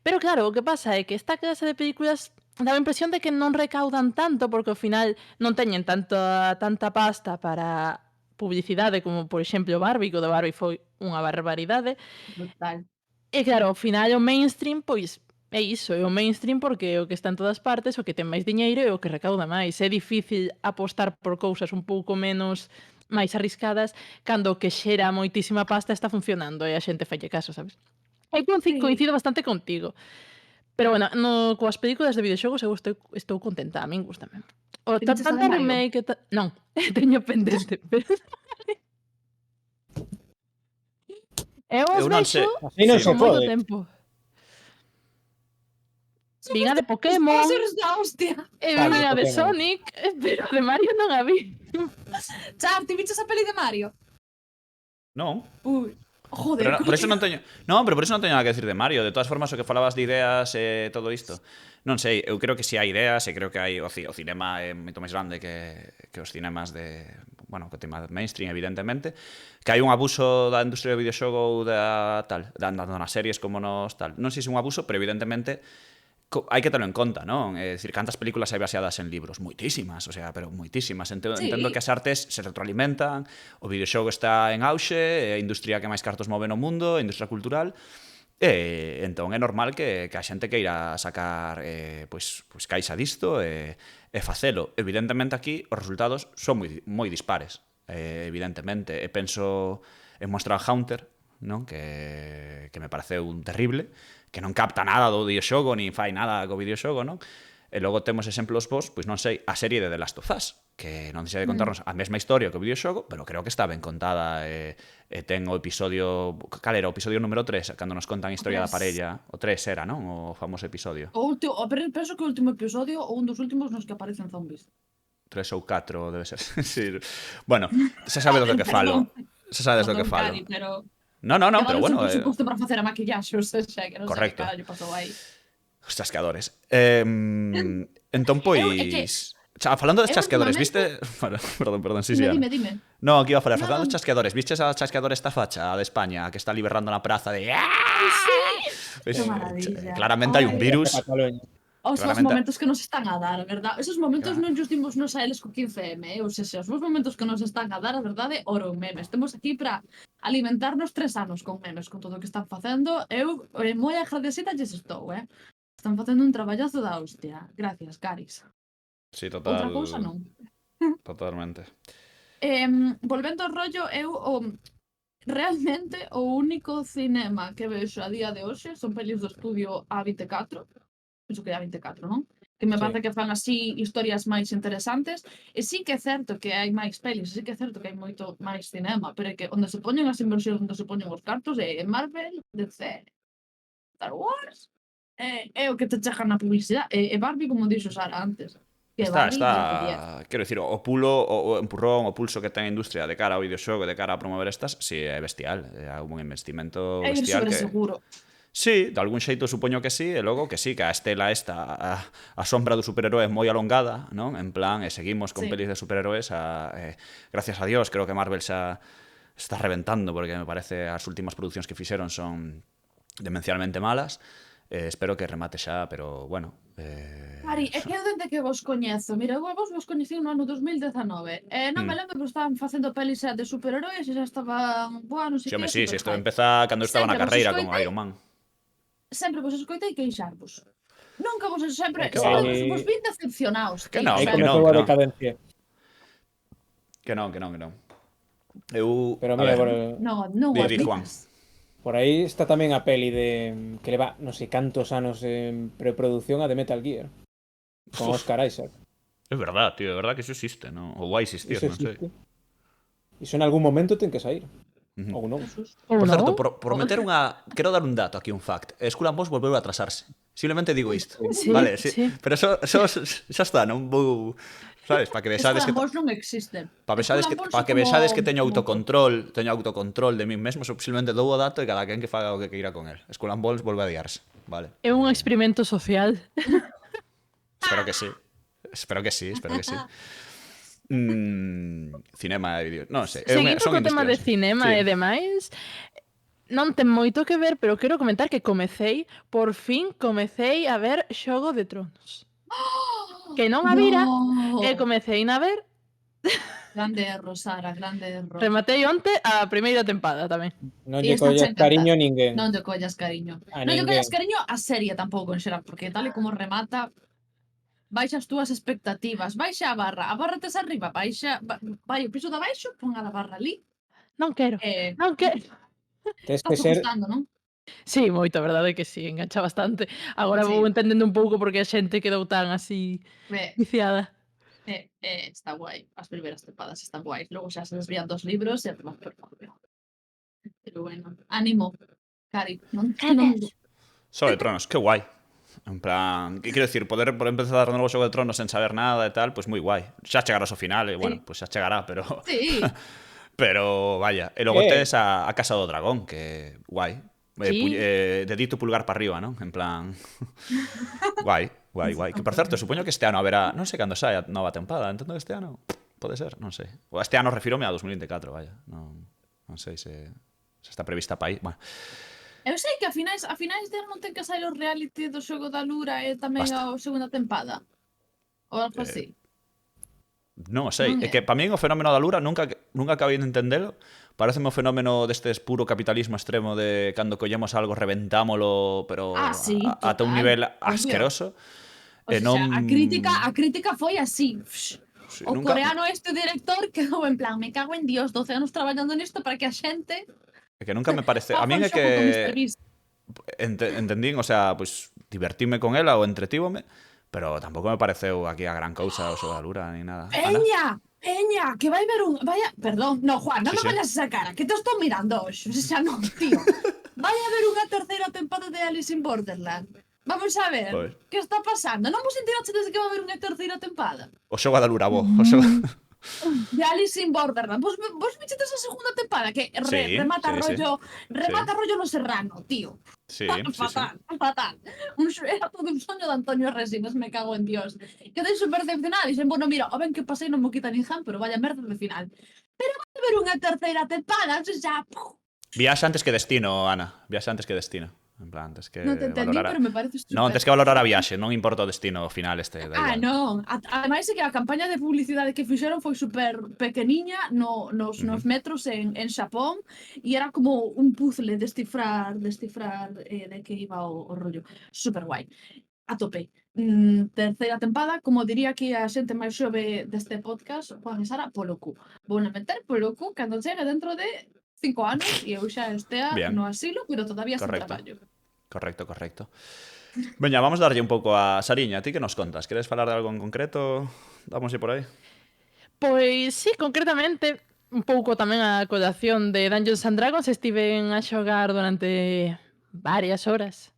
Pero claro, o que pasa é que esta clase de películas dá a impresión de que non recaudan tanto porque ao final non teñen tanta pasta para publicidade como, por exemplo, Barbie, que o de Barbie foi unha barbaridade. Brutal. E claro, ao final o mainstream, pois, é iso, é o mainstream porque é o que está en todas partes, o que ten máis diñeiro e o que recauda máis. É difícil apostar por cousas un pouco menos máis arriscadas cando o que xera moitísima pasta está funcionando e a xente falle caso, sabes? Eu coincido bastante contigo. Pero bueno, coas películas de videoxogos eu estou contenta, a min gústame. O tanta remake... Non, teño pendente, pero... Eu os vexo con moito tempo. Vin a de Pokémon, e vin a de Sonic, pero de Mario non a vi. Char, ti viches a peli de Mario? Non. Ui, joder. Pero por eso non teño... Non, pero por eso non teño nada que decir de Mario. De todas formas, o que falabas de ideas e todo isto, non sei, eu creo que si hai ideas e creo que hai o cinema é moito máis grande que os cinemas de... Bueno, que tema mainstream, evidentemente, que hai un abuso da industria do videoxogo ou da tal, dando nas series como nos tal. Non sei se é un abuso, pero evidentemente hai que terlo en conta, non? É dicir, cantas películas hai baseadas en libros? Moitísimas, o sea, pero moitísimas. Entendo que as artes se retroalimentan, o videoxogo está en auxe, é a industria que máis cartos move no mundo, a industria cultural, e entón é normal que a xente queira sacar pois caixa disto e facelo. Evidentemente aquí os resultados son moi dispares, evidentemente. E penso en Monster Hunter, non? Que me pareceu un terrible, que non capta nada do videoxogo, nin fai nada co videoxogo, non? E logo temos exemplos vos, pois non sei, a serie de The Last of Us, que non deixa de contarnos a mesma historia que o videoxogo, pero creo que está ben contada, e ten o episodio... Cal era? O episodio número 3, cando nos contan a historia da parella. O 3 era, non? O famoso episodio. Penso que o último episodio, ou un dos últimos nos que aparecen zombies. 3 ou 4, debe ser. Sí. Bueno, xa sabes do que falo. Xa sabes do que falo. No, pero bueno... Por suposto para facer a maquillaxe, o sea, que non sei que carallo pasou aí. Os chasqueadores. Entón, pois... Falando de chasqueadores, viste... Perdón, sí, Dime. No, aquí iba a falar. Falando de chasqueadores, vistes a chasqueador esta facha de España que está liberando na praza de... Sí! Claramente hai un virus... os Claramente. momentos que nos están a dar, verdad? Esos momentos Claro. non just dimos nos a eles co 15M, ou seja, os momentos que nos están a dar, a verdade, oro en memes. Temos aquí para alimentarnos 3 anos con memes, con todo o que están facendo. Eu moi agradecida lles estou, Están facendo un traballazo da hostia. Gracias, Caris. Sí, Outra cousa non. Totalmente. Volvendo ao rollo, realmente o único cinema que vexo a día de hoxe son pelis do estudio A24, penso que é A24, non? Que me Sí. parece que fan así historias máis interesantes, e sí que é certo que hai máis pelis, sí que é certo que hai moito máis cinema, pero é que onde se poñen as inversións, onde se poñen os cartos é en Marvel, DC, Star Wars, é o que te chegan na publicidade, e Barbie, como dixo Sara antes, que Barbie 10 de 10. Quero dicir, o pulo, o empurrón, o pulso que ten a industria de cara ao videoxogo, de cara a promover estas, si é bestial. É un investimento É ir bestial sobre que... seguro. Sí, de algún xeito supoño que sí, e logo que sí, que a estela esta, a sombra do superheroe é moi alongada, non? En plan, seguimos con Sí. pelis de superheroes, gracias a Dios, creo que Marvel xa está reventando, porque me parece as últimas producións que fixeron son demencialmente malas. Espero que remate xa, pero bueno... Mari, é que eu dende que vos coñezo, mira, eu a vos coñeci no ano 2019, non me lembro que estaban facendo pelis de superheroes e xa estaban, non sei Sí, home, que, sí, isto empeza cando eu estaba na Sempre vos carreira como escoitei. Iron Man. Sempre vos escoitei queixarvos. Nunca vos sempre, Que sempre vai. vos vin decepcionados. Que tío, non, Aí que sempre. comezou non, a que non. decadencia. Que non. Eu, Pero a mira, ver, Non Di, o Juan. admitas. por aí está tamén a peli de que leva non sei cantos anos en preproducción a de Metal Gear. Con Uf. Oscar Isaac. É verdad, tío, é verdad que iso existe, non? Ou vai existir, Iso non sei. existe. Iso en algún momento ten que sair. Ujú. Ou non. Ou Por certo, non? por meter unha... Quero dar un dato aquí, un fact. Skull and Bones volveu a atrasarse. Simplemente digo isto. Sí, Vale, sí. Pero xa está, non vou... Sabes, para que vexades que... Escolan vos non existen. Para que vexades que teño autocontrol de min mesmo, simplemente dou o dato e cada quen que faga o que queira con el. Skull and Bones volve a diarse, vale? É un experimento social. Espero que sí. Espero que sí. Cinema e vídeo. Non sei. Seguindo son co tema de industrias. cinema Sí. e demais, non ten moito que ver, pero quero comentar que por fin comecei a ver Xogo de Tronos. Que non a vira, e comecei a ver, Grande erro, Sara, grande erro. rematei onte a primeira tempada tamén. Non E lle está collas che encanta. cariño a ninguén. Non lle collas cariño. A Non lle ninguén. collas cariño a serie tampouco en xeral, porque tal e como remata, baixa as túas expectativas, baixa a barra tes arriba, vai o piso de abaixo, pon a barra ali, Non quero, e non quero. Tes está que ser gustando, non? Sí, moito, a verdade é que sí, engancha bastante. Agora Sí. vou entendendo un pouco porque a xente quedou tan así Ve, viciada. está guai, as primeiras tempadas están guais, logo xa se desvían dos libros e además pero bueno, ánimo, Cari, non Xogo de Tronos, que guai. En plan, que quero dicir, poder empezar de novo Xogo de Tronos sen saber nada e tal, pues moi guai. Xa chegarás ao final, e bueno, pues xa chegará, pero Sí, pero vaya. E logo Eh. tes a Casa do Dragón, que guai. Sí. Dedito pulgar para arriba, non? En plan... guai. Que, por certo, supoño que este ano haberá... Non sei cando sae a nova tempada. Entendo que este ano... Pode ser, non sei. O este ano refírome a 2024, vaya. Non sei se está prevista para aí. Bueno, eu sei que a finais de ano non ten que sair o reality do xogo da Lura e tamén Basta. a segunda tempada. Ou algo así. non o sei. Non É é. que para min o fenómeno da Lura nunca acabei de entendelo. Pareceme o fenómeno destes puro capitalismo extremo de cando collemos algo reventámolo, pero Sí, ata un total. nivel Obvio. asqueroso. O sea, a crítica foi así. Sí, O coreano este director quedou en plan, me cago en Dios, 12 anos traballando nisto para que a xente É que nunca me parece... A faga min é un xogo con Mr. que... Beast. Entendín, o sea, pues divertime con ela ou entretívome, pero tampouco me pareceu aquí a gran cousa o xogo da Lura ni nada. Ana? Peña, que vai ver un... Vaya, perdón, no, Juan, non Sí, me sí. vayas esa cara, que te estou mirando hoxe, o sea, non, tío. Vai a ver unha terceira tempada de Alice in Borderland. Vamos a ver, Pois. que está pasando? Non vos enteraste desde que va a haber unha terceira tempada? O xogo da Lura, bo. O xogo... De Alice in Borderland. Vos vichetes a segunda tempada que Sí, remata sí, sí. rollo no Serrano, tío. Sí, Fatal. Era todo un soño de Antonio Resines, me cago en Dios. Quedei super decepcionada. Dixen, bueno, mira, o ben que pasei non mo quita ninguén, pero vaya merda de final. Pero vai haber unha terceira tempada, o sea, Viaxe antes que Destino, Ana. Viaxe antes que Destino. En plan, tes que Non te entendí, valorar pero me parece super. Non, tes que valorar a viaxe, non importa o destino final este. Da igual. Non. Ademais é que a campaña de publicidade que fixeron foi super pequeniña nos metros en Xapón e era como un puzzle descifrar de que iba o rollo. Super guai. A tope. Terceira tempada, como diría aquí a xente máis xove deste podcast, Juan e Sara, polo cu. Vou a meter polo cu cando chegue dentro de 5 anos e eu xa estea Bien. no asilo, pero todavía sen Correcto. traballo. Correcto. Veña, vamos darlle un pouco a Sariña. Ti que nos contas? Queres falar de algo en concreto? Dámoslle por aí. Pois sí, concretamente, un pouco tamén a colación de Dungeons and Dragons, estiven a xogar durante varias horas,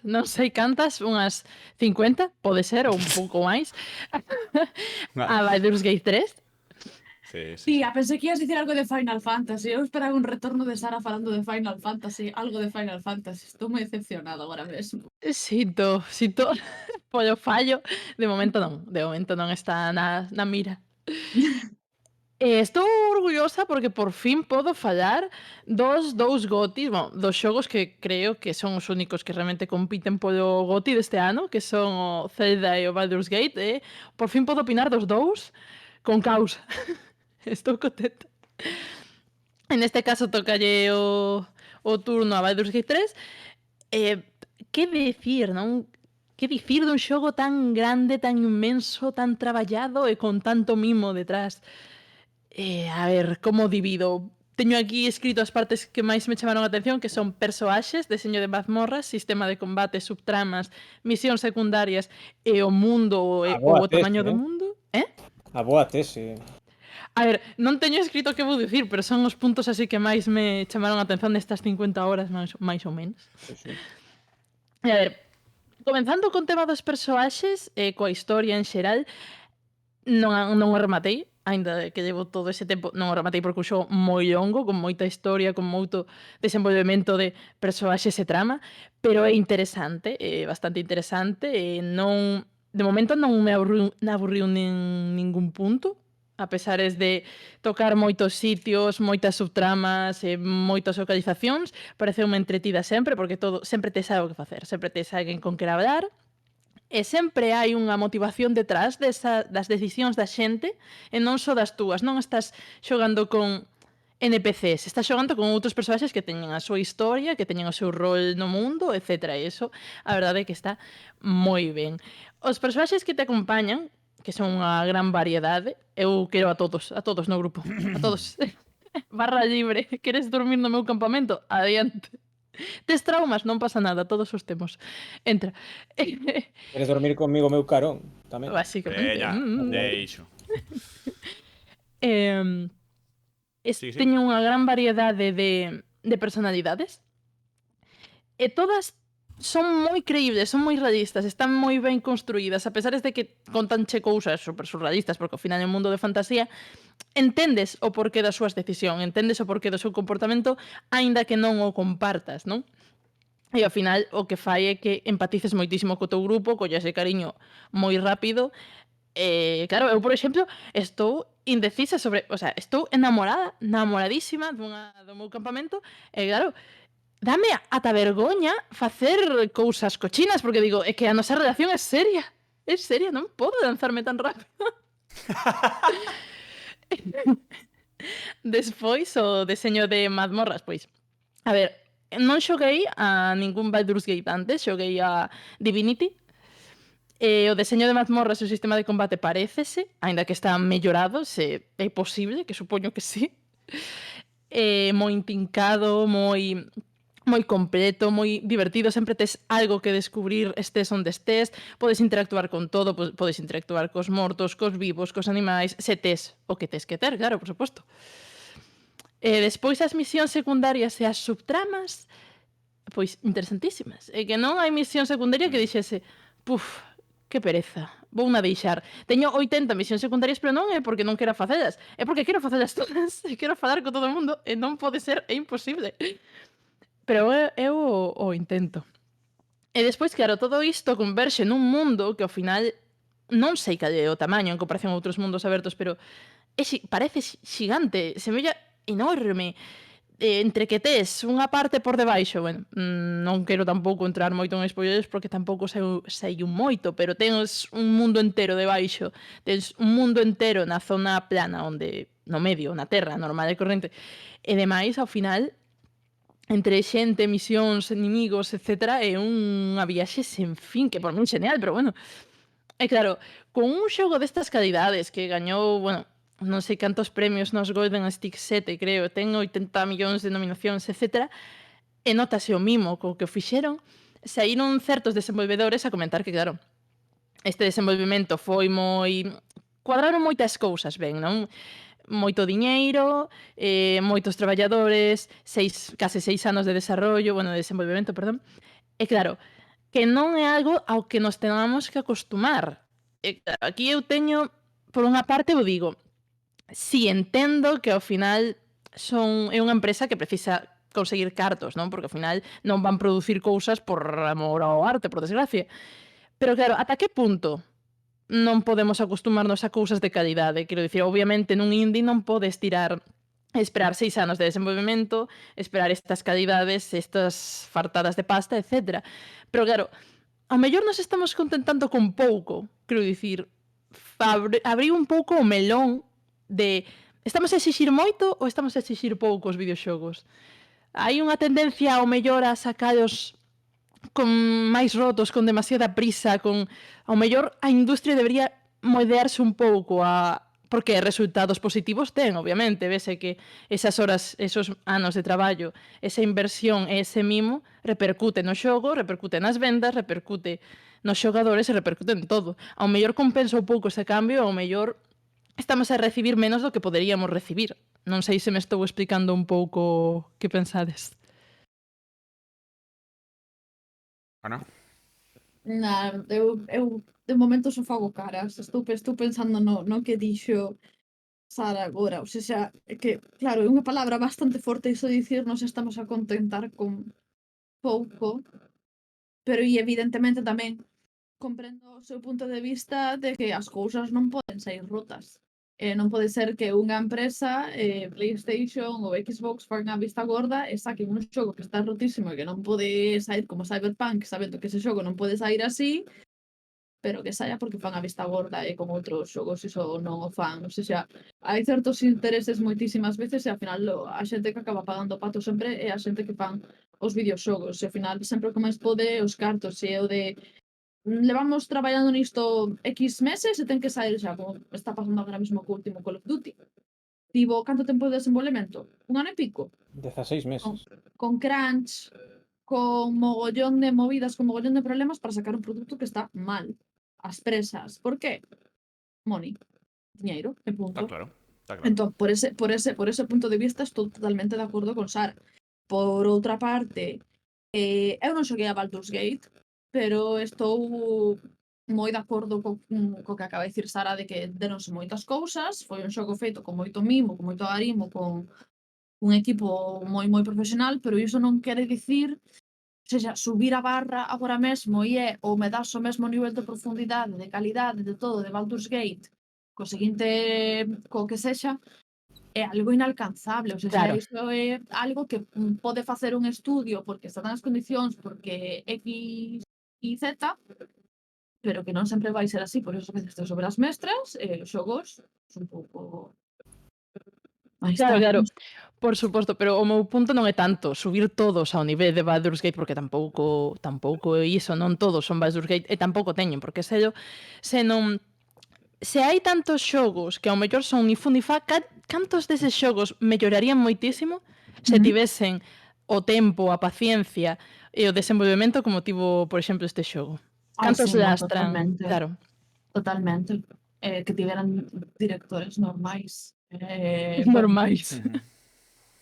non sei cantas, unhas 50, pode ser, ou un pouco máis, a Baldur's Gate 3. Sí. Pensei que ibas dicir algo de Final Fantasy. Eu esperaba un retorno de Sara falando de Final Fantasy, algo de Final Fantasy. Estou moi decepcionada agora mesmo. Sinto polo fallo, de momento non está na mira. Estou orgullosa porque por fin podo fallar dous GOTY, dos xogos que creo que son os únicos que realmente compiten polo GOTY deste ano, que son o Zelda e o Baldur's Gate, e por fin podo opinar dos dous con causa. Estou contenta. En este caso tocalle o turno a Baldur's Gate 3. Que dicir, non? Que dicir dun xogo tan grande, tan inmenso, tan traballado e con tanto mimo detrás? A ver, como divido? Teño aquí escrito as partes que máis me chamaron a atención, que son persoaxes, deseño de mazmorras, sistema de combate, subtramas, misións secundarias e o mundo ou o tamaño do mundo. A boa tese. A ver, non teño escrito que vou dicir, pero son os puntos así que máis me chamaron a atención destas 50 horas máis ou menos. Sí. E a ver, comenzando con tema dos persoaxes e coa historia en xeral, non o rematei, aínda que llevo todo ese tempo, non o rematei porque un xogo moi longo, con moita historia, con moito desenvolvemento de persoaxes e trama, pero é interesante, é bastante interesante, e non, de momento non me aburriu nin ningún punto, a pesares de tocar moitos sitios, moitas subtramas e moitas localizacións, pareceume entretida sempre, porque todo sempre tes algo que facer, sempre tes alguén con que hablar, e sempre hai unha motivación detrás das decisións da xente e non só das túas, non estás xogando con NPCs, estás xogando con outros persoaxes que teñen a súa historia, que teñen o seu rol no mundo, etc. E iso, a verdade é que está moi ben. Os persoaxes que te acompañan, que son unha gran variedade, eu quero a todos no grupo, a todos. Barra libre, queres dormir no meu campamento? Adiante. Tes traumas? Non pasa nada, todos os temos. Entra. Queres dormir comigo meu carón? Tamén. Básicamente. Deixo. Sí. Teño unha gran variedade de personalidades e todas son moi creíbles, son moi realistas, están moi ben construídas, a pesar de que contanche cousas super surrealistas, porque ao final é un mundo de fantasía, entendes o porqué das súas decisións, entendes o porqué do seu comportamento, aínda que non o compartas, non? E ao final o que fai é que empatices moitísimo co teu grupo, colle ese cariño moi rápido. Claro, eu, por exemplo, estou indecisa sobre, o sea, estou namoradísima do meu campamento, e claro, dame ata vergoña facer cousas cochinas, porque digo, é que a nosa relación é seria, non podo lanzarme tan rápido. Despois, o deseño de mazmorras, pois, a ver, non xoguei a ningún Baldur's Gate antes, xoguei a Divinity, o deseño de mazmorras e o sistema de combate parécese, aínda que está mellorado, se é posible, que supoño que sí, moi intrincado, moi completo, moi divertido, sempre tes algo que descubrir, estés onde estés, podes interactuar con todo, podes interactuar cos mortos, cos vivos, cos animais, se tes o que tes que ter, claro, por suposto. Despois as misións secundarias e as subtramas, pois interesantísimas. É que non hai misión secundaria que dixese, puf, que pereza, vou na deixar. Teño 80 misións secundarias, pero non é porque non quero facelas, é porque quero facelas todas, e quero falar con todo o mundo, e non pode ser, é imposible. Pero eu o intento. E despois, claro, todo isto converxe nun mundo que ao final non sei cal é o tamaño en comparación a outros mundos abertos, pero parece xigante, semella enorme. entre que tes unha parte por debaixo, bueno, non quero tampouco entrar moito en spoilers porque tampouco sei un moito, pero tens un mundo entero debaixo, tens un mundo entero na zona plana onde no medio, na terra, normal e corrente, e demais, ao final, entre xente, misións, inimigos, etc., é unha viaxe sen fin, que por mí é genial, pero bueno. E claro, con un xogo destas calidades que gañou, bueno, non sei cantos premios nos Golden Stick 7, creo, ten 80 millóns de nominacións, etc., e notase o mimo co que o fixeron, saíron certos desenvolvedores a comentar que, claro, este desenvolvemento foi moi... Cuadraron moitas cousas ben, non? Moito diñeiro, moitos traballadores, case 6 anos de desarrollo, bueno, de desenvolvemento, perdón. E claro, que non é algo ao que nos tengamos que acostumar. E claro, aquí eu teño, por unha parte, eu digo, si entendo que ao final é unha empresa que precisa conseguir cartos, non? Porque ao final non van producir cousas por amor ao arte, por desgracia. Pero claro, ata que punto non podemos acostumarnos a cousas de calidade? Quero dicir, obviamente nun indie non podes esperar 6 anos de desenvolvemento, esperar estas calidades, estas fartadas de pasta, etc. Pero claro, ao mellor nos estamos contentando con pouco, quero dicir, abriu un pouco o melón de estamos a exixir moito ou estamos a exixir pouco os videoxogos? Hai unha tendencia ao mellor a sacalos con máis rotos, con demasiada prisa, ao mellor a industria debería moldearse un pouco porque resultados positivos ten, obviamente, vese que esas horas, esos anos de traballo, esa inversión e ese mimo repercute no xogo, repercute nas vendas, repercute nos xogadores e repercute en todo. Ao mellor compensa un pouco ese cambio, ao mellor estamos a recibir menos do que poderíamos recibir. Non sei se me estou explicando un pouco que pensades. Ana? Eu de momento só fago caras. Estou pensando no que dixo Sara agora. O sea, é que, claro, é unha palabra bastante forte iso de dicir nos estamos a contentar con pouco, pero e evidentemente tamén comprendo o seu punto de vista de que as cousas non poden sair rotas. Non pode ser que unha empresa, PlayStation ou Xbox fan a vista gorda e saquen un xogo que está rotísimo e que non pode sair como Cyberpunk, sabendo que ese xogo non pode sair así, pero que saia porque fan a vista gorda e con outros xogos iso non o fan. O sea, hai certos intereses moitísimas veces e ao final a xente que acaba pagando o pato sempre é a xente que fan os videoxogos e ao final sempre o que máis pode os cartos e o de levamos traballando nisto X meses e ten que sair xa, como está pasando agora mesmo co último Call of Duty. Tivo canto tempo de desenvolvemento? 1 ano e pico? 16 meses. Con crunch, con mogollón de movidas, con mogollón de problemas para sacar un produto que está mal. As presas. Por qué? Money. Diñeiro, e punto. Está claro. Entón, por ese punto de vista estou totalmente de acordo con Sara. Por outra parte, eu non xoguei a Baldur's Gate, pero estou moi de acordo co que acaba de dicir Sara de que deronse moitas cousas, foi un xogo feito con moito mimo, con moito agarimo, con un equipo moi profesional, pero iso non quere dicir, sexa, subir a barra agora mesmo e ou me das o mesmo nivel de profundidade, de calidade, de todo, de Baldur's Gate, co seguinte, co que sexa, é algo inalcanzable, o sea, Claro. iso é algo que pode facer un estudio porque está nas condicións, porque X y Z, pero que non sempre vai ser así, por eso que veces sobre as mestras, os xogos son un pouco... Claro, por suposto, pero o meu punto non é tanto subir todos ao nivel de Baldur's Gate, porque tampouco é iso, non todos son Baldur's Gate, e tampouco teñen, porque se hai tantos xogos que ao mellor son ni fu ni fa, cantos deses xogos mellorarían moitísimo se tivesen o tempo, a paciencia e o desenvolvemento como tivo, por exemplo, este xogo? Cantos lastran? Totalmente. Claro. Totalmente. Que tiveran directores normais. Normais.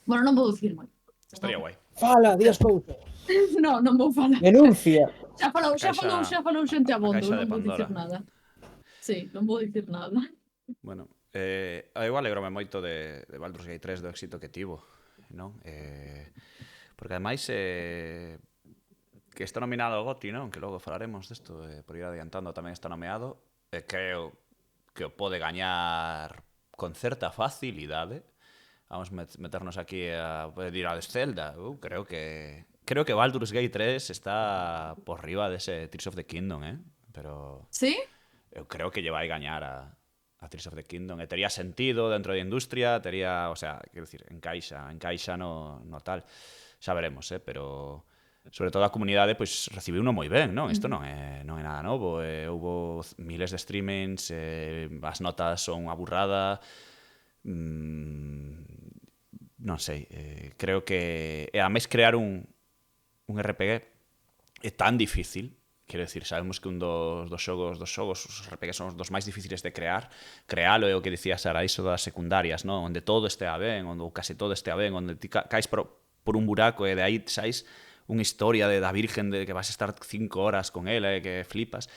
Bueno, non vou dicir moi. Estaría guai. Fala, di as cousas. Non vou falar. Denuncia. Xa falou xente abondo, caixa de non vou dicir Pandora. nada. Sí, non vou dicir nada. Bueno, eu alegrome moito de Baldur's Gate 3 do éxito que tivo, non? Porque ademais que está nominado ao GOTY, non? Que logo falaremos desto, por ir adiantando tamén está nomeado, creo que o pode gañar con certa facilidade, vamos meternos aquí a pedir a Zelda. Creo que Baldur's Gate 3 está por riba dese Tears of the Kingdom, pero Sí? eu creo que lle vai gañar a Tears of the Kingdom, e tería sentido dentro da industria, tería, o sea, quero dicir, encaixa no tal. Xa veremos, pero sobre todo a comunidade pois recibiu uno moi ben, non? Isto non é nada novo, houbo miles de streamings, as notas son unha burrada, non sei, creo que a máis crear un RPG é tan difícil. Quero dicir, sabemos que un dos xogos, os RPGs son os dos máis difíciles de crealo é o que dicía Sara, iso das secundarias, non? Onde todo estea ben, onde case todo estea ben, onde ti caes por un buraco e de aí sais unha historia da Virgen de que vas a estar 5 horas con ela e que flipas,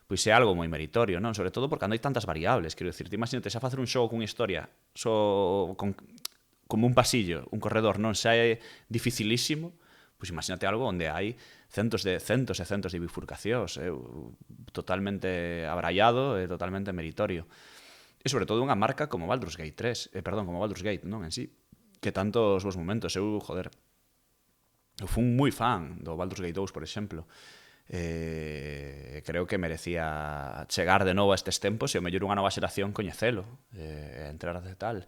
pois é algo moi meritorio, non? Sobre todo porque cando hai tantas variables, quero dicir, imagínate, xa facer un xogo con historia como un pasillo, un corredor, non xa é dificilísimo, pois imagínate algo onde hai centos e centos de bifurcacións, totalmente abraiado e totalmente meritorio. E sobre todo unha marca como Baldur's Gate 3, como Baldur's Gate, non, en sí, que tantos vos momentos, eu fui moi fan do Baldur's Gate 2, por exemplo. Creo que merecía chegar de novo a estes tempos e o mellor unha nova xeración coñecelo, entrar de tal,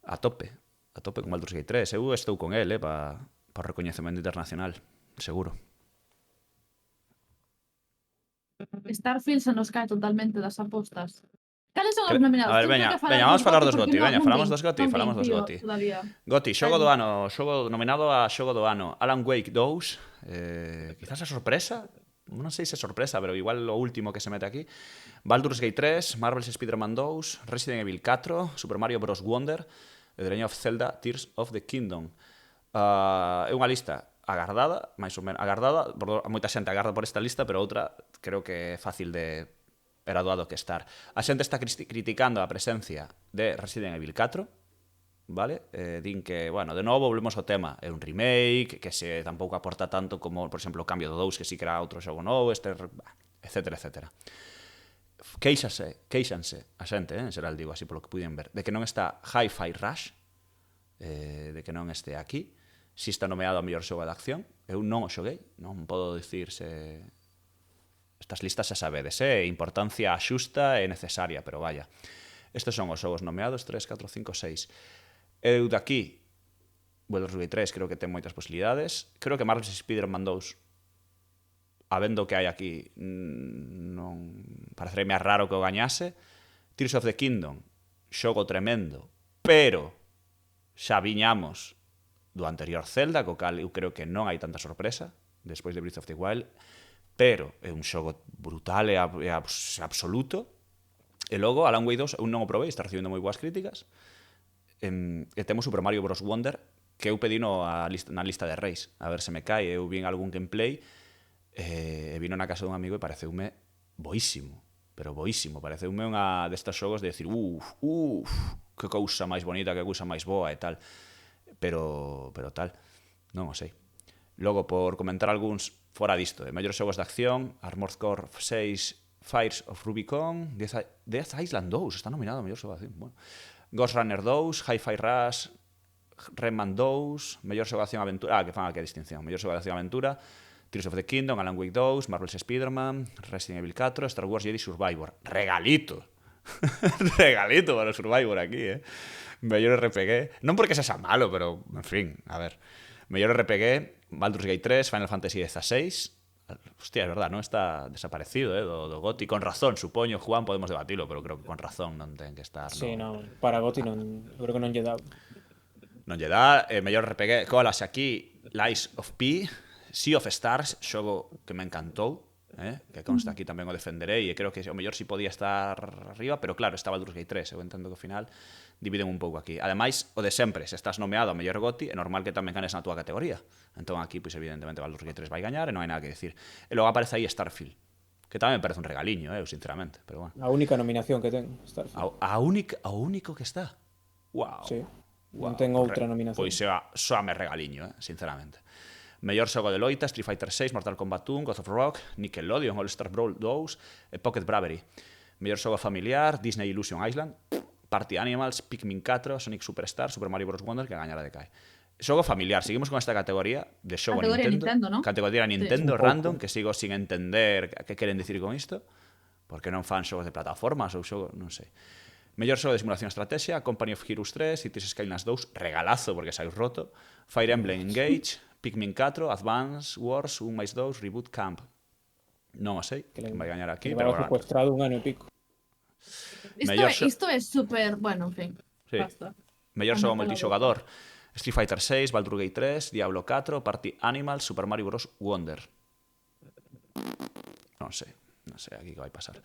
a tope con Baldur's Gate 3. Eu estou con el, para o recoñecemento internacional, seguro. Starfield se nos cae totalmente das apostas. Cales son os nominados? A ver, veña, vamos falar dos GOTY, veña, falamos dos GOTY. GOTY, xogo do ano, xogo nominado a xogo do ano, Alan Wake 2, quizás a sorpresa, non sei se sorpresa, pero igual o último que se mete aquí. Baldur's Gate 3, Marvel's Spider-Man 2, Resident Evil 4, Super Mario Bros. Wonder, The Legend of Zelda, Tears of the Kingdom. É unha lista agardada, máis ou menos agardada, moita xente agarda por esta lista, pero outra creo que é fácil de era doado que estar. A xente está criticando a presencia de Resident Evil 4, vale? Din que, bueno, de novo volvemos ao tema, é un remake, que se tampouco aporta tanto como, por exemplo, o cambio do 2, que si que era outro xogo novo, etcétera, etcétera. Queixanse a xente, en xeral digo así polo que pudien ver, de que non está Hi-Fi Rush, de que non este aquí, si está nomeado a mellor xogo de acción. Eu non o xoguei, non podo dicir se... Estas listas xa sabedes, importancia xusta e necesaria, pero vaya. Estes son os xogos nomeados, 3, 4, 5, 6. Eu daqui, Baldur's Gate 3, creo que ten moitas posibilidades. Creo que Marvel's Spider-Man 2, habendo que hai aquí, non parecereime raro que o gañase. Tears of the Kingdom, xogo tremendo, pero xa viñamos do anterior Zelda, co cal eu creo que non hai tanta sorpresa despois de Breath of the Wild, pero é un xogo brutal e absoluto. E logo, Alan Wake 2, eu non o provei, está recibendo moi boas críticas. E temos Super Mario Bros. Wonder, que eu pedino na lista de reis, a ver se me cae. Eu vi en algún gameplay e vino na casa dun amigo e pareceume boísimo, pero boísimo. Pareceume unha destes xogos de decir, que cousa máis bonita, que cousa máis boa e tal. Pero tal, non o sei. Logo, por comentar algúns fora disto, mellores xogos de acción, Armored Core 6, Fires of Rubicon, Death Island 2, está nominado a mellor xogo de acción. Bueno. Ghost Runner 2, Hi-Fi Rush, Rayman 2, mellor xogo de acción aventura, que fan aquí a distinción, mellor xogo de acción aventura, Tears of the Kingdom, Alan Wake 2, Marvel's Spider-Man, Resident Evil 4, Star Wars Jedi Survivor. Regalito! Regalito para o Survivor aquí, Mellor RPG. Non porque sexa malo, pero, en fin, a ver. Mellor RPG, Baldur's Gate 3, Final Fantasy XVI. Hostia, é verdad, non está desaparecido, do GOTY. Con razón, supoño, Juan, podemos debatilo, pero creo que con razón non ten que estar. Sí, non, para GOTY non, creo que non lle dá. Non lle dá, mellor RPG, colas aquí, Lies of P, Sea of Stars, xogo que me encantou, que consta aquí tamén o defenderei, e creo que o mellor si podía estar arriba, pero claro, está Baldur's Gate 3, eu entendo que ao final dividen un pouco aquí. Ademais, o de sempre, se estás nomeado a mellor GOTY, é normal que tamén ganes na túa categoría. Entón aquí, pois evidentemente, Baldur's Gate 3 vai gañar e non hai nada que decir. E logo aparece aí Starfield, que tamén me parece un regaliño, eu sinceramente, pero bueno. A única nominación que ten Starfield. A único que está. Wow. Sí. Non ten outra nominación. Pois soame regaliño, sinceramente. Mellor xogo de loita, Street Fighter 6, Mortal Kombat 1, God of Rock, Nickelodeon, All-Star Brawl 2 e Pocket Bravery. Mellor xogo familiar, Disney Illusion Island. Party Animals, Pikmin 4, Sonic Superstar, Super Mario Bros. Wonder, que gañara de CAE. Xogo familiar, seguimos con esta categoría de xogo Categoría Nintendo, ¿no? Categoría Nintendo, Un random, pouco. que sigo sin entender que queren dicir con isto, porque non fan xogos de plataformas ou xogo, non sei. Mellor xogo de simulación e estrategia, Company of Heroes 3, Cities Skylines 2, regalazo porque saís roto, Fire Emblem Engage, Pikmin 4, Advance Wars 1+2, Reboot Camp. Non o sei, Que quen vai gañar que aquí, levaba pero secuestrado un ano e pico. Isto é super... Bueno, en fin. Sí. Basta. mellor Anda xogo pola multixogador, Street Fighter 6, Baldur's Gate 3, Diablo 4, Party Animals, Super Mario Bros. Wonder. Non sei aquí que vai pasar.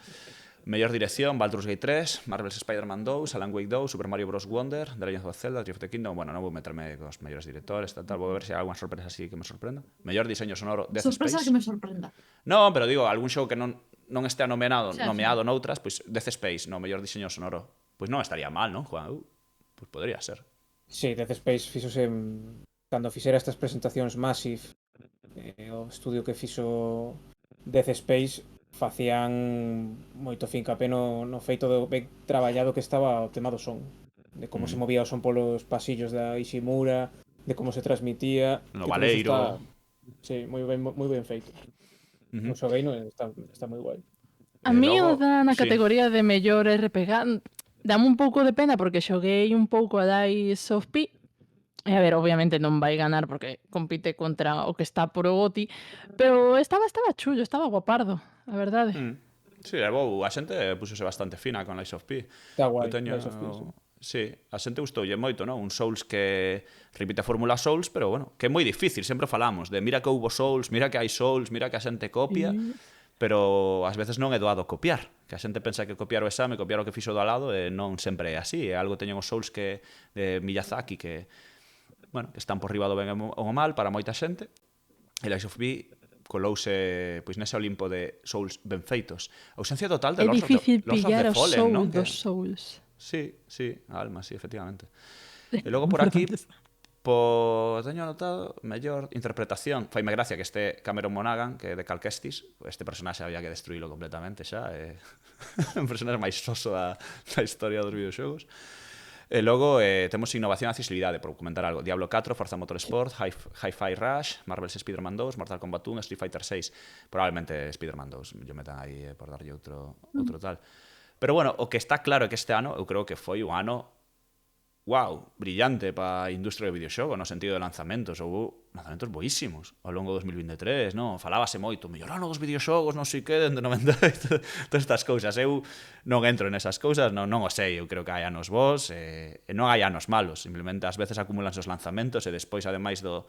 Mellor dirección, Baldur's Gate 3, Marvel's Spider-Man 2, Alan Wake 2, Super Mario Bros. Wonder, The Legend of Zelda, Tears of the Kingdom. Bueno, non vou meterme cos mellores directores, tal, vou ver se hai algunha sorpresa así que me sorprenda. Mellor diseño sonoro, Death Sorpresa Space. que me sorprenda. Non, pero digo, algún xogo que non estea nomeado Xa, noutras, pois Death Space, no mellor diseño sonoro. Pois non estaría mal, non, Juan? Pois podría ser. Sí, Dead Space fixose cando fixera estas presentacións Massive, o estudio que fixo Death Space facían moito fincapé no feito do ben traballado que estaba o tema do son, de como se movía o son polos pasillos da Ishimura, de como se transmitía, No que todo Valeiro. eso sí, moi ben feito. Non xoguei, no, está moi guai. A mí o logo, da na sí. categoría de mellor RPG dame un pouco de pena porque xoguei un pouco a Dice of P. E a ver, obviamente non vai ganar porque compite contra o que está por o GOTY, pero estaba chullo, estaba guapardo, a verdade. Sí, a xente puxose bastante fina con Lies of P. Está guai, Eu teño... Lies of P, sí. Sí, a xente gustoulle moito, non? Un Souls que repite a fórmula Souls, pero bueno, que é moi difícil, sempre falamos de mira que houbo Souls, mira que hai Souls, mira que a xente copia, pero ás veces non é doado copiar, que a xente pensa que copiar o exame, copiar o que fixo do alado, e non sempre é así, é algo teñen os Souls que de Miyazaki que bueno, que están por riba do ben e o mal para moita xente, e Lies of P colouse pois nese Olimpo de Souls ben feitos. A ausencia total de É Lords difícil of the pillar o Fallen, soul non? dos Souls. Sí, a alma, sí, efectivamente. E logo por aquí, teño anotado mellor interpretación. Faime gracia que este Cameron Monaghan, que é de Cal Kestis, este personaxe había que destruílo completamente xa, é un personaxe máis soso da historia dos videoxogos. E logo temos innovación e accesibilidade, por comentar algo. Diablo 4, Forza Motorsport, Hi-Fi Rush, Marvel's Spider-Man 2, Mortal Kombat 1, Street Fighter 6. Probablemente Spider-Man 2, yo metan aí por darlle outro tal. Pero bueno, o que está claro é que este ano, eu creo que foi un ano brillante para a industria do videoxogo, no sentido de lanzamentos. Houve lanzamentos boísimos ao longo de 2023, non? Falábase moito, mellor ano dos videoxogos, non sei que, dende 98, todas estas cousas. Eu non entro nesas cousas, non o sei, eu creo que hai anos bons, e non hai anos malos, simplemente ás veces acumulanse os lanzamentos, e despois, ademais do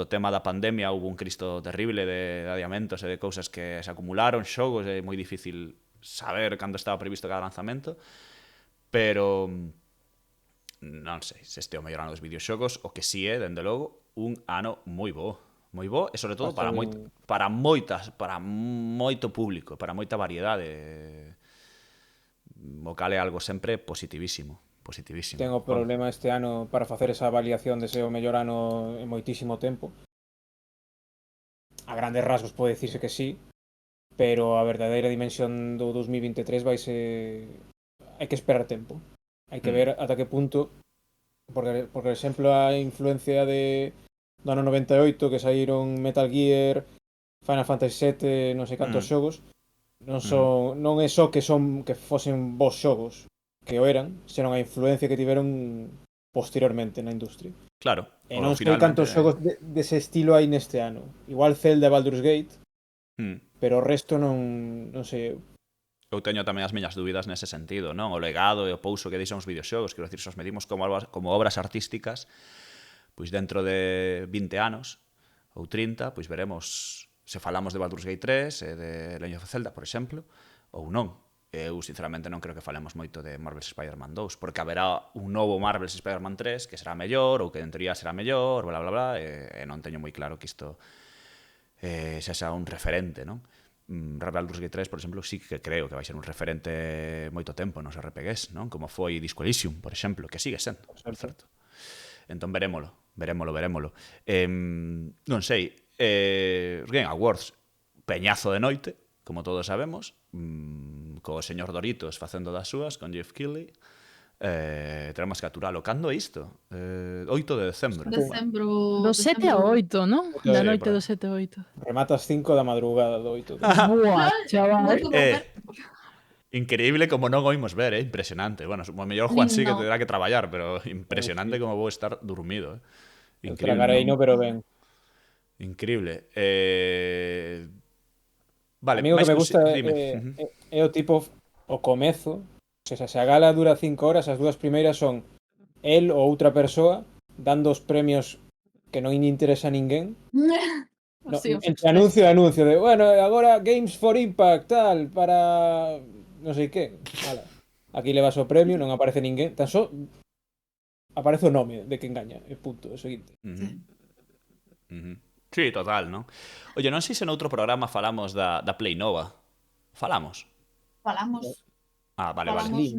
tema da pandemia, houve un cristo terrible de adiamentos e de cousas que se acumularon, xogos, é moi difícil saber cando estaba previsto cada lanzamento, pero non sei se este é o mellor ano dos videoxogos, o que si é, dende logo, un ano moi bo, e sobre todo para moito público, para moita variedade, o cal é algo sempre positivísimo. Ten o problema este ano para facer esa avaliación de ser o mellor ano en moitísimo tempo. A grandes rasgos pode dicirse que sí, pero a verdadeira dimensión do 2023 vai ser... hai que esperar tempo. Hai que ver ata que punto, porque por exemplo a influencia do ano 98 que saíron Metal Gear, Final Fantasy VII, non sei cantos xogos, non é só que fosen bons xogos, que o eran, senón a influencia que tiveron posteriormente na industria. Claro. E non sei cantos xogos dese estilo hai neste ano. Igual Zelda e Baldur's Gate, pero o resto non sei eu. Eu teño tamén as miñas dúbidas nese sentido, non? O legado e o pouso que deixan os videoxogos, quero dicir, se os medimos como obras artísticas, pois dentro de 20 anos ou 30, pois veremos se falamos de Baldur's Gate 3 e de Legend of Zelda, por exemplo, ou non. Eu, sinceramente, non creo que falemos moito de Marvel's Spider-Man 2, porque haberá un novo Marvel's Spider-Man 3 que será mellor, ou que en teoría será mellor, bla, bla, bla, e non teño moi claro que isto xa un referente, non? Baldur's Gate 3, por exemplo, sí que creo que vai ser un referente moito tempo nos RPGs, non? Como foi Disco Elysium, por exemplo, que sigue sendo, por certo. Entón verémolo. Non sei, os Game Awards, peñazo de noite, como todos sabemos, co señor Doritos facendo das súas, con Jeff Keighley, Teremos que aturalo. Cando é isto? 8 de decembro. Decembro... Do 7 a 8, non? Sí, Da por noite aí. do 7 a 8. Rematas 5 da madrugada do 8. Buah, chaval. Increíble como non oímos ver, impresionante. Bueno, o mellor Juan sí que No. tendrá que traballar, pero impresionante como vou estar dormido. El Increíble. tragarei no, pero ben. Increíble. Vale, A mí o que máis me gusta dime. é o tipo o comezo. O sea, se a gala dura 5 horas, as dúas primeiras son el ou outra persoa dando os premios que non lle interesa a ninguén. No, Sí, os entre extras. anuncio e anuncio de, bueno, agora Games for Impact, tal, para non sei que. Ala. Aquí levas o premio, non aparece ninguén, tan só aparece o nome de quen gaña, e punto, é o seguinte. Sí, total, non? Oye, non sei se noutro programa falamos da Play Nova. Falamos? Falamos. Ah, vale, vale. Falamos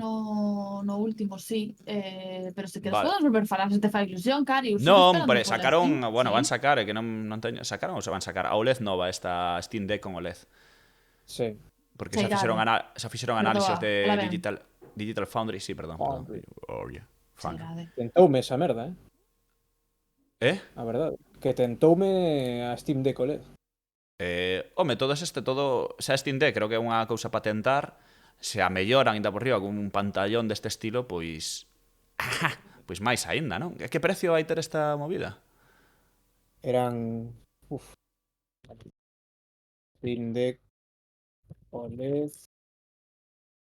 no último, sí. Pero se queres Vale. podemos volver falar, se te fai ilusión, Cari. Non, pero sacaron, bueno, van sacar, que non teño, sacaron ou se van sacar a OLED nova esta Steam Deck con OLED. Sí. Porque xa Cheirade. fixeron Perdoa, análisis de fala ben. Digital Foundry, sí, perdón. Foundry. Oh, yeah. Fun. Tentoume esa merda, A a verdade. Que tentoume a Steam Deck OLED. Home, todo xa Steam Deck creo que é unha cousa para tentar. Se a melloran ainda por riba con un pantallón deste estilo, pois pois máis aínda, non? Que precio vai ter esta movida? Eran... Uf. Steam Deck OLED...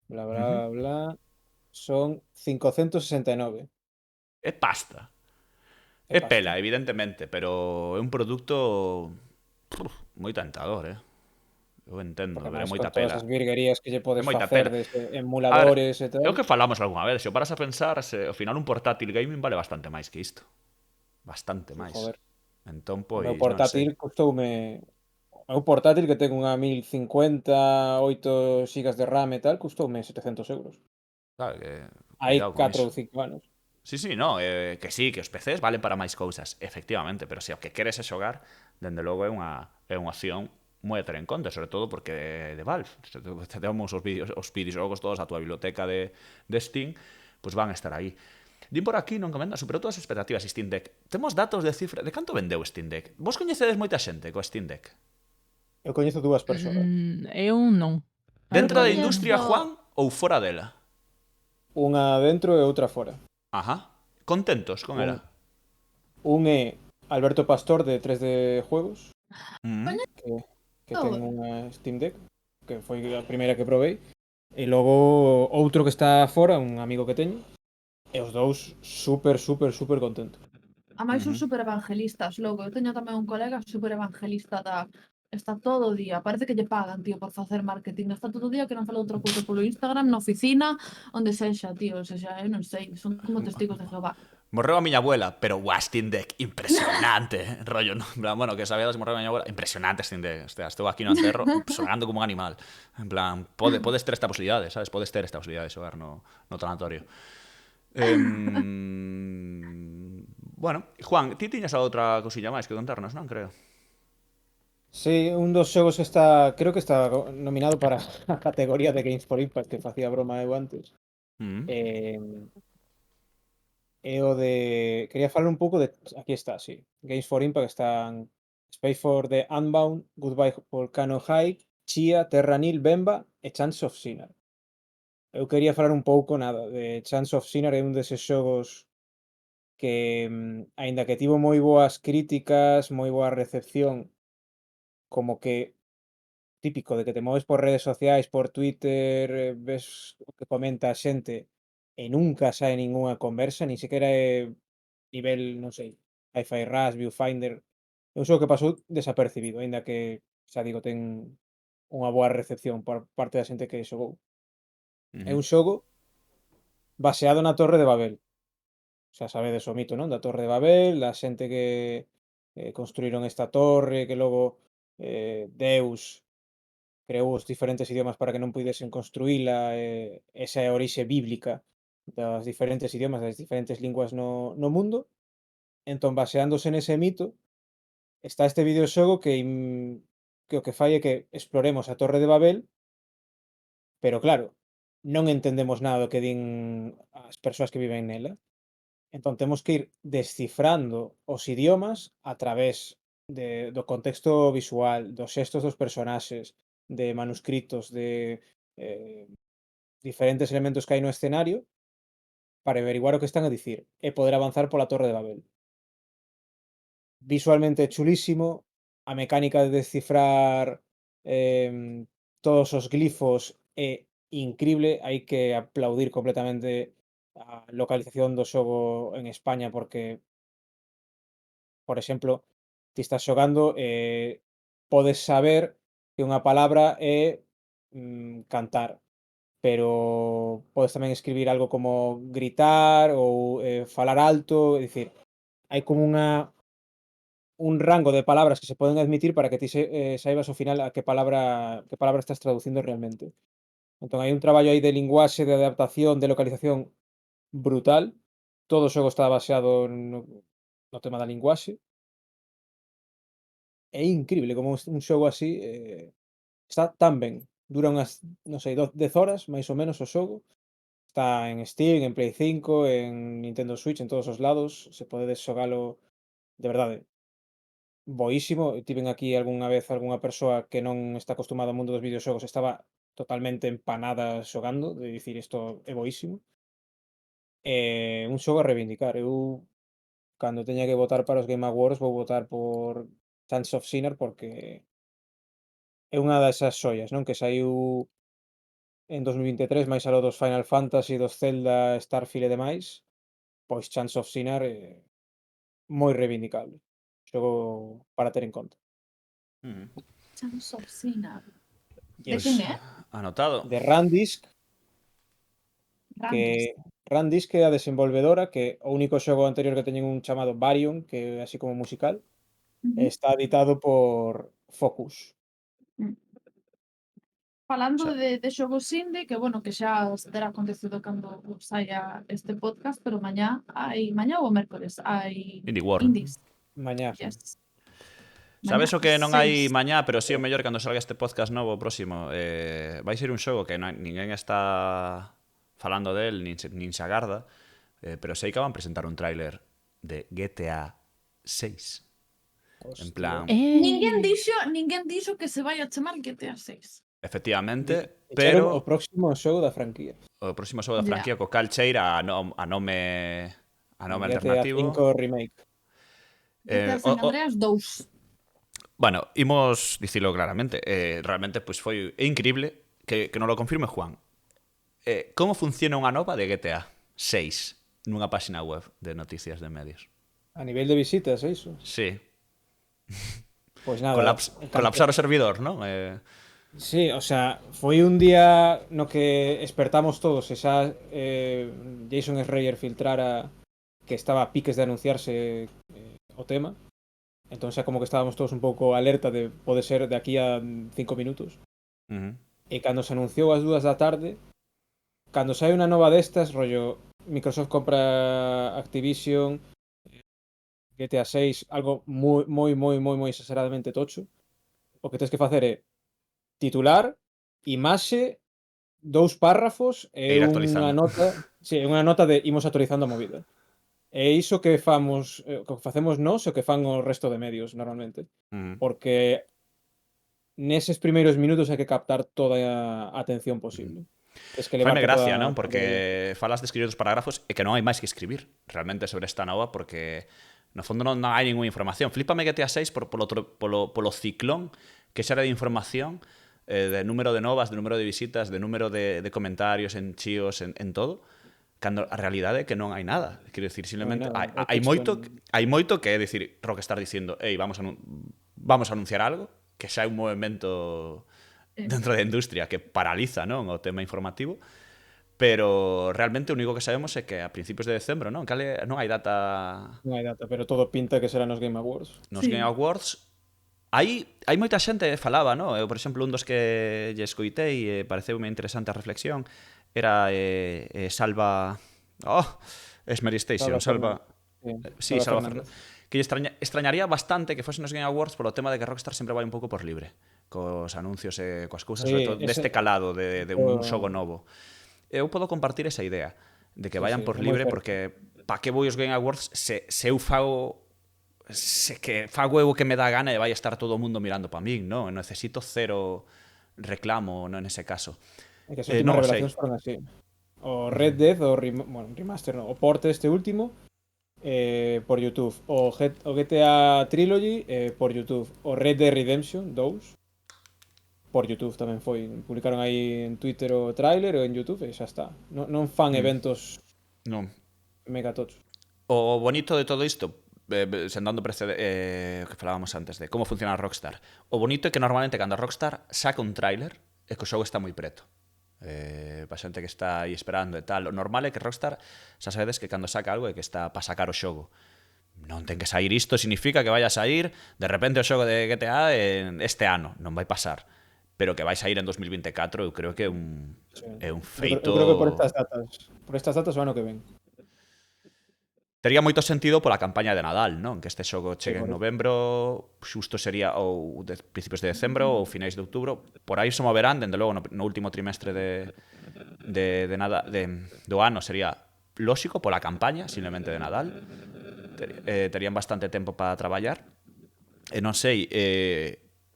Bla, bla, bla... Son 569. É pasta. É É pasta. pela, evidentemente, pero é un produto moi tentador, Eu entendo, Porque pero é máis moita con todas pela. as virguerías que lle podes É moita facer pela. desde emuladores e tal. É o que falamos algunha vez, se o paras a pensar, ao final un portátil gaming vale bastante máis que isto. Bastante máis. Joder. Entón, O pois, meu non portátil sei. custoume... O meu portátil que ten unha 1050, 8 GB de RAM e tal, custoume 700 euros. Claro, que Hai cuidado con 4 iso. ou 5 anos. Sí, no, que sí, que os PCs valen para máis cousas, efectivamente, pero se o que queres é xogar, dende logo é unha opción moi a ter en conta, sobre todo porque de Valve, se temos os videoxogos todos a túa biblioteca de Steam, pois van a estar aí. Din por aquí, non comenda, superou todas as expectativas Steam Deck. Temos datos de cifra, de canto vendeu Steam Deck? Vos coñecedes moita xente co Steam Deck? Eu coñezo dúas persoas. Eu non. Dentro da coñezo- industria, Juan, ou fora dela? Unha dentro e outra fora. Ajá. Contentos con ela? Un é Alberto Pastor de 3D Juegos, que Oh. ten unha Steam Deck, que foi a primeira que probei. E logo outro que está fora, un amigo que teño. E os dous super contentos. A máis son super evangelistas, logo. Eu teño tamén un colega super evangelista está todo o día, parece que lle pagan, tío, por facer marketing. Está todo o día que non fala outra cousa polo Instagram, na oficina, onde sexa, tío. O sea, eu non sei, son como testigos de Jehová. Morreu a miña abuela, pero guau, Steam Deck, impresionante. Rollo, no? En plan, bueno, que sabedas morreu a miña abuela, impresionante Steam Deck. Hostia, estou aquí no enterro sonando como un animal. En plan, podes ter esta posibilidade, sabes? Podes ter esta posibilidade de xogar no tanatorio. Bueno, Juan, ti tiñas a outra cosilla máis que contarnos, non? Creo. Sí, un dos xogos que está, creo que está nominado para a categoría de Games for Impact, que facía broma eu antes. É o de... Quería falar un pouco de... Aquí está, sí. Games for Impact están Space for the Unbound, Goodbye Volcano High, Chia, Terra Nil, Bemba e Chance of Sinner. Eu quería falar un pouco, nada, de Chance of Sinner, é un deses xogos que, aínda que tivo moi boas críticas, moi boa recepción, como que típico de que te moves por redes sociais, por Twitter, ves o que comenta a xente e nunca sae ningunha conversa, nin sequera é nivel, non sei, Hi-Fi Rush, Viewfinder. É un xogo que pasou desapercibido, aínda que, xa digo, ten unha boa recepción por parte da xente que xogou. É un xogo baseado na Torre de Babel. Xa sabedes o mito, non? Da Torre de Babel, da xente que construíron esta torre, que logo Deus creou os diferentes idiomas para que non puidesen construíla, esa é a orixe bíblica das diferentes idiomas, das diferentes linguas no mundo. Entón, baseándose nese mito, está este videoxogo que o que fai é que exploremos a Torre de Babel, pero claro, non entendemos nada do que din as persoas que viven nela. Entón temos que ir descifrando os idiomas a través do contexto visual, dos xestos dos personaxes, de manuscritos, de diferentes elementos que hai no escenario para averiguar o que están a dicir e poder avanzar pola Torre de Babel. Visualmente é chulísimo, a mecánica de descifrar todos os glifos é incrible, hai que aplaudir completamente a localización do xogo en España porque, por exemplo, ti estás xogando e podes saber que unha palabra é cantar, pero podes tamén escribir algo como gritar ou falar alto, é dicir, hai como un rango de palabras que se poden admitir para que ti saibas ao final a que palabra estás traducindo realmente. Entón hai un traballo aí de linguaxe, de adaptación, de localización brutal. Todo o xogo está baseado no tema da linguaxe. É incrible como un xogo así está tan ben. Dura unhas, non sei, 10 horas, máis ou menos, o xogo. Está en Steam, en Play 5, en Nintendo Switch, en todos os lados. Se podedes xogalo de verdade boísimo. Tiven aquí algunha vez algunha persoa que non está acostumada ao mundo dos videoxogos, estaba totalmente empanada xogando, de dicir isto é boísimo. Un xogo a reivindicar. Eu, cando teña que votar para os Game Awards, vou votar por Chants of Sinner porque é unha desas xoias, non? Que saíu en 2023, máis aló dos Final Fantasy, dos Zelda, Starfield e demais, pois Chants of Sinner é moi reivindicable. Xogo para ter en conta. Chance of Sinner. De Yes. quen é? Anotado. De Randisk, Randisk. que Randisk é a desenvolvedora, que o único xogo anterior que teñen un chamado Varion, que é así como musical, está editado por Focus. Falando Xa. de xogos indie, que bueno, que xa terá acontecido cando saia este podcast, pero mañá ou o mércores hai Indie World. indies. Mañá. Yes. Sabes Mañá, o que non hai 6. mañá, pero sí o mellor cando salga este podcast novo próximo. Vai ser un xogo que ninguén está falando del, nin se agarda, pero sei que van presentar un tráiler de GTA 6. En plan, Ninguén dixo que se vai a chamar GTA 6. efectivamente, Echaron o pero próximo xogo da franquía. o próximo xogo da Ya. franquía co cal cheira a nome GTA alternativo. 5 Remake. GTA San Andreas 2. Bueno, imos dicilo claramente. Realmente, pois foi increíble que non lo confirme Juan. Como funciona unha nova de GTA 6 nunha página web de noticias de medios? A nivel de visitas, é iso? Sí. Pois nada. Colapsar o servidor, non? Sí, o sea, foi un día no que espertamos todos e xa Jason Schreier filtrara que estaba a piques de anunciarse o tema. Entón xa como que estábamos todos un pouco alerta de pode ser de aquí a 5 minutos. E cando se anunciou ás 2 da tarde, cando sai unha nova destas, rollo Microsoft compra Activision, GTA 6, algo moi exageradamente tocho, o que tens que facer é titular, imaxe, 2 párrafos e ir unha actualizando. nota, sí, unha nota de imos actualizando a movida. É iso que facemos nós e que fan o resto de medios normalmente. Porque neses primeiros minutos hai que captar toda a atención posible. Es que Faime gracia, non? Porque falas de escribir os parágrafos e que non hai máis que escribir realmente sobre esta nova, porque no fondo non hai ninguna información. Flípame GTA 6 polo ciclón que xa era de información, de número de novas, de número de visitas, de número de comentarios en chíos, en todo, cando a realidade é que non hai nada. Quero dicir, simplemente hai moito que é dicir, Rockstar dicindo, vamos a anunciar algo, que xa é un movimento dentro da industria que paraliza, non, o tema informativo, pero realmente o único que sabemos é que a principios de decembro, non? Non hai data. Non hai data, pero todo pinta que será nos Game Awards. Nos Game Awards hai moita xente falaba, non? Eu, por exemplo, un dos que lle escoitei e pareceume interesante a reflexión era Salva Esmeri Station, Salva Fernández. Que extrañaría bastante que fose nos Game Awards polo tema de que Rockstar sempre vai un pouco por libre cos anuncios e coas cousas, sobre todo deste calado de un xogo novo. eu podo compartir esa idea de que vayan por é moi libre, certo. porque pa que vou os Game Awards se eu fago que fago eu o que me dá gana e vai estar todo o mundo mirando pa min, non? Necesito cero reclamo, non, nese caso. É que as últimas Non o sei. revelacións foron así. O Red Dead, bueno, remaster, no, o porte este último, por YouTube. O GTA Trilogy, por YouTube. O Red Dead Redemption 2, por YouTube tamén foi. Publicaron aí en Twitter o tráiler ou en YouTube e xa está. Non fan eventos Non. megatochos. O bonito de todo isto, sentando que falábamos antes de como funciona Rockstar, o bonito é que normalmente cando a Rockstar saca un tráiler é que o xogo está moi preto. Pa xente que está aí esperando e tal, o normal é que Rockstar xa sabedes que cando saca algo é que está para sacar o xogo. Non ten que sair isto, significa que vai a sair de repente o xogo de GTA este ano, non vai pasar. Pero que vai sair en 2024, eu creo que é un feito. Eu creo que por estas datas o ano que ven. Tería moito sentido pola campaña de Nadal, non? Que este xogo chegue en novembro, xusto sería ou principios de decembro ou finais de outubro. Por aí se moverán, dende logo, no último trimestre do ano sería lóxico pola campaña, simplemente de Nadal. Terían bastante tempo para traballar. E non sei,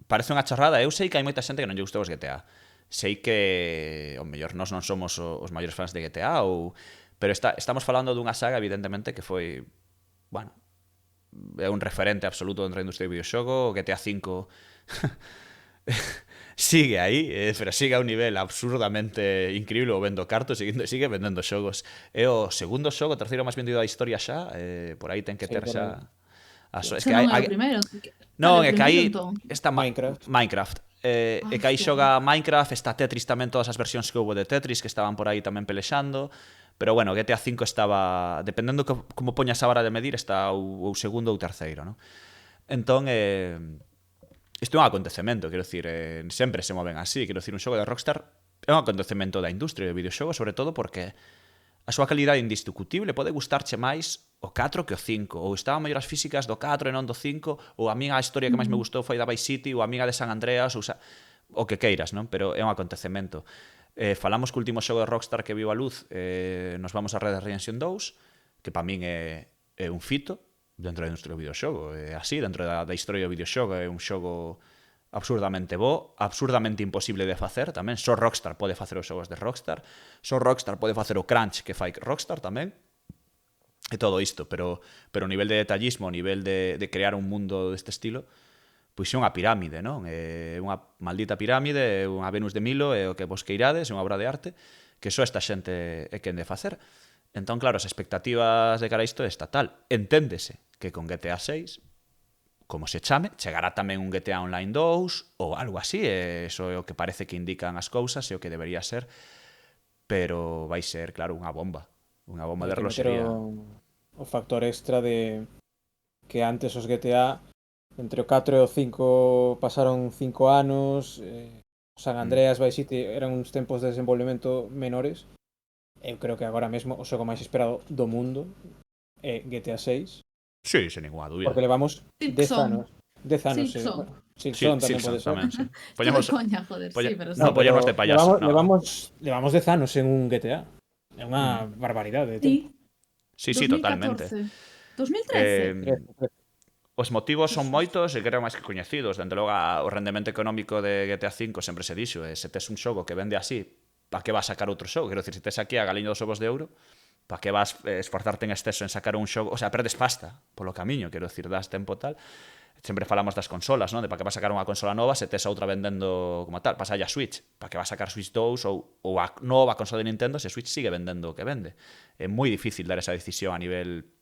parece unha chorrada. Eu sei que hai moita xente que non lle gustou os GTA. Sei que, ao mellor, nós non somos os maiores fans de GTA, pero estamos falando dunha saga, evidentemente, que foi, bueno, é un referente absoluto dentro da industria do videoxogo. O GTA V sigue aí, pero sigue a un nivel absurdamente increíble, o vendo cartos, sigue vendendo xogos. É o segundo xogo, o terceiro máis vendido da historia xa, por aí ten que ter xa... Es que non é o primeiro. Non, é Vale, que aí entón. está Minecraft. É que aí xoga Minecraft, está Tetris tamén, todas as versións que houve de Tetris que estaban por aí tamén pelexando. Pero bueno, GTA V estaba, dependendo como poñas a vara de medir, está ou segundo ou terceiro, non? Entón, isto é un acontecemento, quero dicir, sempre se moven así, quero dicir, un xogo de Rockstar é un acontecemento da industria do videoxogo, sobre todo porque a súa calidade indiscutible pode gustarche máis o 4 que o 5, ou estaban mellor as físicas do 4 e non do 5, ou a min a historia que máis me gustou foi da Vice City, ou a min a de San Andreas, ou o que queiras, non? Pero é un acontecemento. Falamos que o último xogo de Rockstar que viu a luz, nos vamos a Red Dead Redemption 2, que para min é un fito dentro da industria do videoxogo, é así, dentro da historia do videoxogo, é un xogo absurdamente bo, absurdamente imposible de facer tamén. Só Rockstar pode facer os xogos de Rockstar, só Rockstar pode facer o crunch que fai Rockstar tamén, e todo isto, pero o nivel de detallismo, o nivel de crear un mundo deste estilo, pois é unha pirámide, non? É unha maldita pirámide, é unha Venus de Milo, é o que vos queirades, é unha obra de arte, que só esta xente é quen de facer. Entón, claro, as expectativas de cara a isto é estatal. Enténdese que con GTA 6, como se chame, chegará tamén un GTA Online 2 ou algo así, eso é o que parece que indican as cousas, é o que debería ser, pero vai ser, claro, unha bomba de reloxería. O factor extra de que antes os GTA entre o 4 e o 5 pasaron 5 anos, San Andreas, Vice City eran uns tempos de desenvolvemento menores. Eu creo que agora mesmo o xogo máis esperado do mundo é GTA 6. Sí, sen ninguna dúbida. Porque levamos 10 anos. 10 anos, Silksong. Silksong tamén pode ser. Tamén, sí. Poñemos coña, joder, sí, pero no, poñemos de payaso. Levamos 10 anos en un GTA. É unha barbaridade. Sí, totalmente. 2013. Os motivos son moitos e creo máis que coñecidos. Dende logo, o rendemento económico de GTA V sempre se dixo, se tes un xogo que vende así, para que vas sacar outro xogo? Quero dicir, se tes aquí a Galiño dos Ovos de Ouro, para que vas esforzarte en exceso en sacar un xogo? O sea, perdes pasta polo camiño, quero dicir, das tempo tal. Sempre falamos das consolas, non? De para que vas sacar unha consola nova se tes a outra vendendo como tal. Pasa a Switch, para que vas sacar Switch 2 ou a nova consola de Nintendo se Switch sigue vendendo o que vende. É moi difícil dar esa decisión a nivel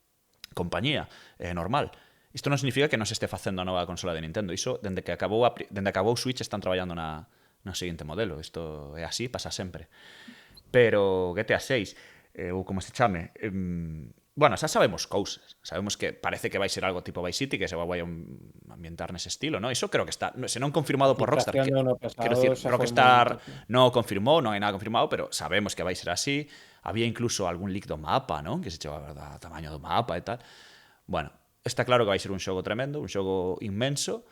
compañía, é normal. Isto non significa que non se este facendo a nova consola de Nintendo. Iso, dende que acabou Switch, están traballando no seguinte modelo. Isto é así, pasa sempre. Pero GTA 6, ou como se chame, bueno, xa sabemos cousas. Sabemos que parece que vai ser algo tipo Vice City, que se vai ambientar nese estilo, ¿no? Iso creo que está, se non confirmado por Rockstar, quero dicir, Rockstar non confirmou, non hai nada confirmado, pero sabemos que vai ser así. Había incluso algún leak do mapa, ¿no? Que se chegou a ver o tamaño do mapa e tal. Bueno, está claro que vai ser un xogo tremendo, un xogo inmenso,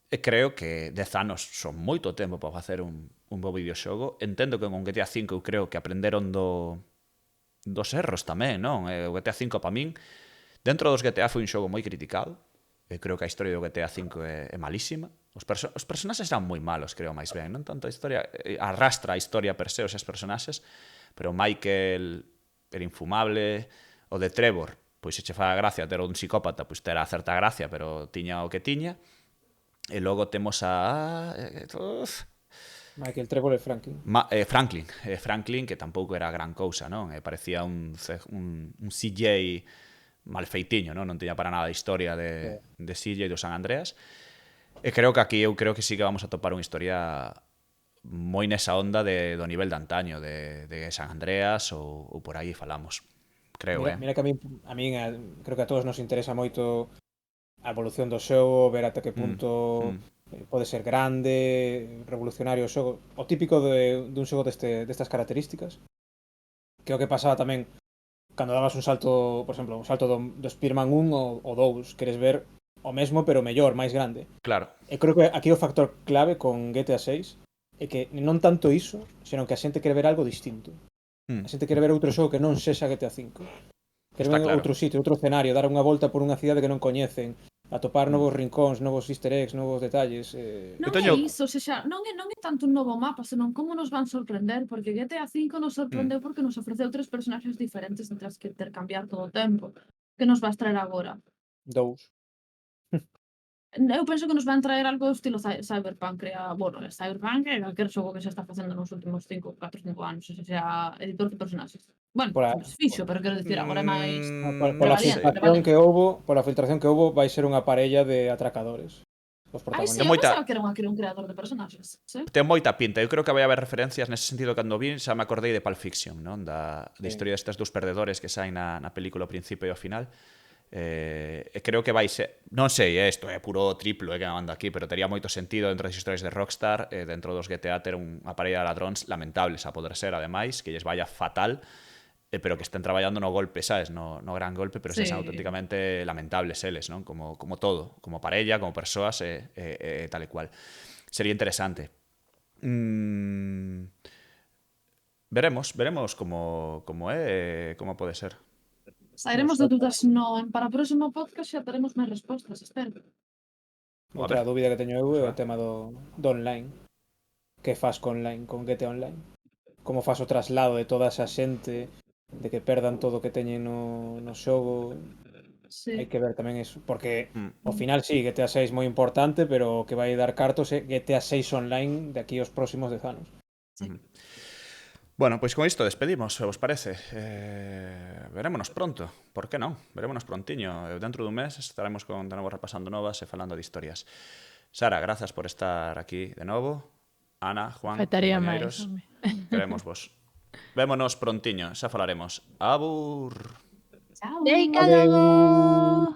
e creo que 10 anos son moito tempo para facer un un bo videoxogo. Entendo que con GTA V eu creo que aprenderon dos erros tamén, non? O GTA V para min, dentro dos GTA foi un xogo moi criticado. Creo que a historia do GTA V é malísima. Os personaxes eran moi malos, creo, máis ben. Non tanto a historia, arrastra a historia per se os personaxes, pero Michael era infumable. O de Trevor, pois se che fa gracia ter un psicópata, pois terá certa gracia, pero tiña o que tiña. E logo temos a... Michael Trevor e Franklin. Franklin, que tampouco era gran cousa, non? Parecía un CJ mal feitiño, non tiña para nada a historia de CJ do San Andreas. E creo que aquí eu creo que sí que vamos a topar unha historia moi nesa onda do nivel de antaño, de San Andreas ou por aí falamos. Creo, Mira que a min creo que a todos nos interesa moito a evolución do xogo, ver ata que punto pode ser grande, revolucionario o xogo. O típico dun xogo destas características. Que é o que pasaba tamén cando dabas un salto, por exemplo, un salto do Spider-Man 1 ou 2, queres ver o mesmo pero mellor, máis grande. Claro. E creo que aquí o factor clave con GTA 6 é que non tanto iso, senón que a xente quere ver algo distinto. A xente quere ver outro xogo que non sexa GTA 5. Quere ver outro sitio, outro escenario, dar unha volta por unha cidade que non coñecen, atopar novos rincóns, novos easter eggs, novos detalles. Non é iso, ou seja, non é tanto un novo mapa, senón como nos van sorprender, porque GTA V nos sorprendeu porque nos ofreceu 3 personaxes diferentes entre as que intercambiar todo o tempo. Que nos vas traer agora? 2. Eu penso que nos van traer algo estilo Cyberpunk, Cyberpunk é calquer xogo que se está facendo nos últimos 4 5 anos, ou sea, editor de personaxes. Bueno, fixo, pero quero dicir, agora é máis pola filtración que houbo, vai ser unha parella de atracadores. Os protagonistas. Eu pensaba que era un creador de personaxes. Ten moita pinta, eu creo que vai haber referencias nese sentido cando vi, xa me acordei de Pulp Fiction, non? Da historia destes dous perdedores que saen na película ao principio e ao final. Creo que vai ser, non sei, isto é puro triplo que me manda aquí, pero tería moito sentido dentro das historias de Rockstar, dentro dos GTA ter unha parella de ladróns lamentables a poder ser, ademais, que lles vaya fatal, pero que estén traballando no golpe, sabes, no gran golpe, pero se son auténticamente lamentables eles, non? Como todo, como parella, como persoas tal e cual. Sería interesante. Veremos como é, como pode ser. Sairemos de dudas para o próximo podcast xa teremos máis respostas, espero. Outra dúbida que teño eu é o tema do online. Que faz con GTA Online? Como faz o traslado de toda esa xente, de que perdan todo o que teñen no xogo? Hai que ver tamén iso, porque ao final sí, GTA 6 moi importante, pero o que vai dar cartos é GTA 6 Online de aquí aos próximos 10 anos. Bueno, pois con isto despedimos, vos parece? Verémonos pronto, por que non? Verémonos prontiño. Dentro dun mes estaremos de novo repasando novas e falando de historias. Sara, grazas por estar aquí de novo. Ana, Juan, compañeiros, queremos vos. Vémonos prontiño, xa falaremos. Abur! Chao! Adeu!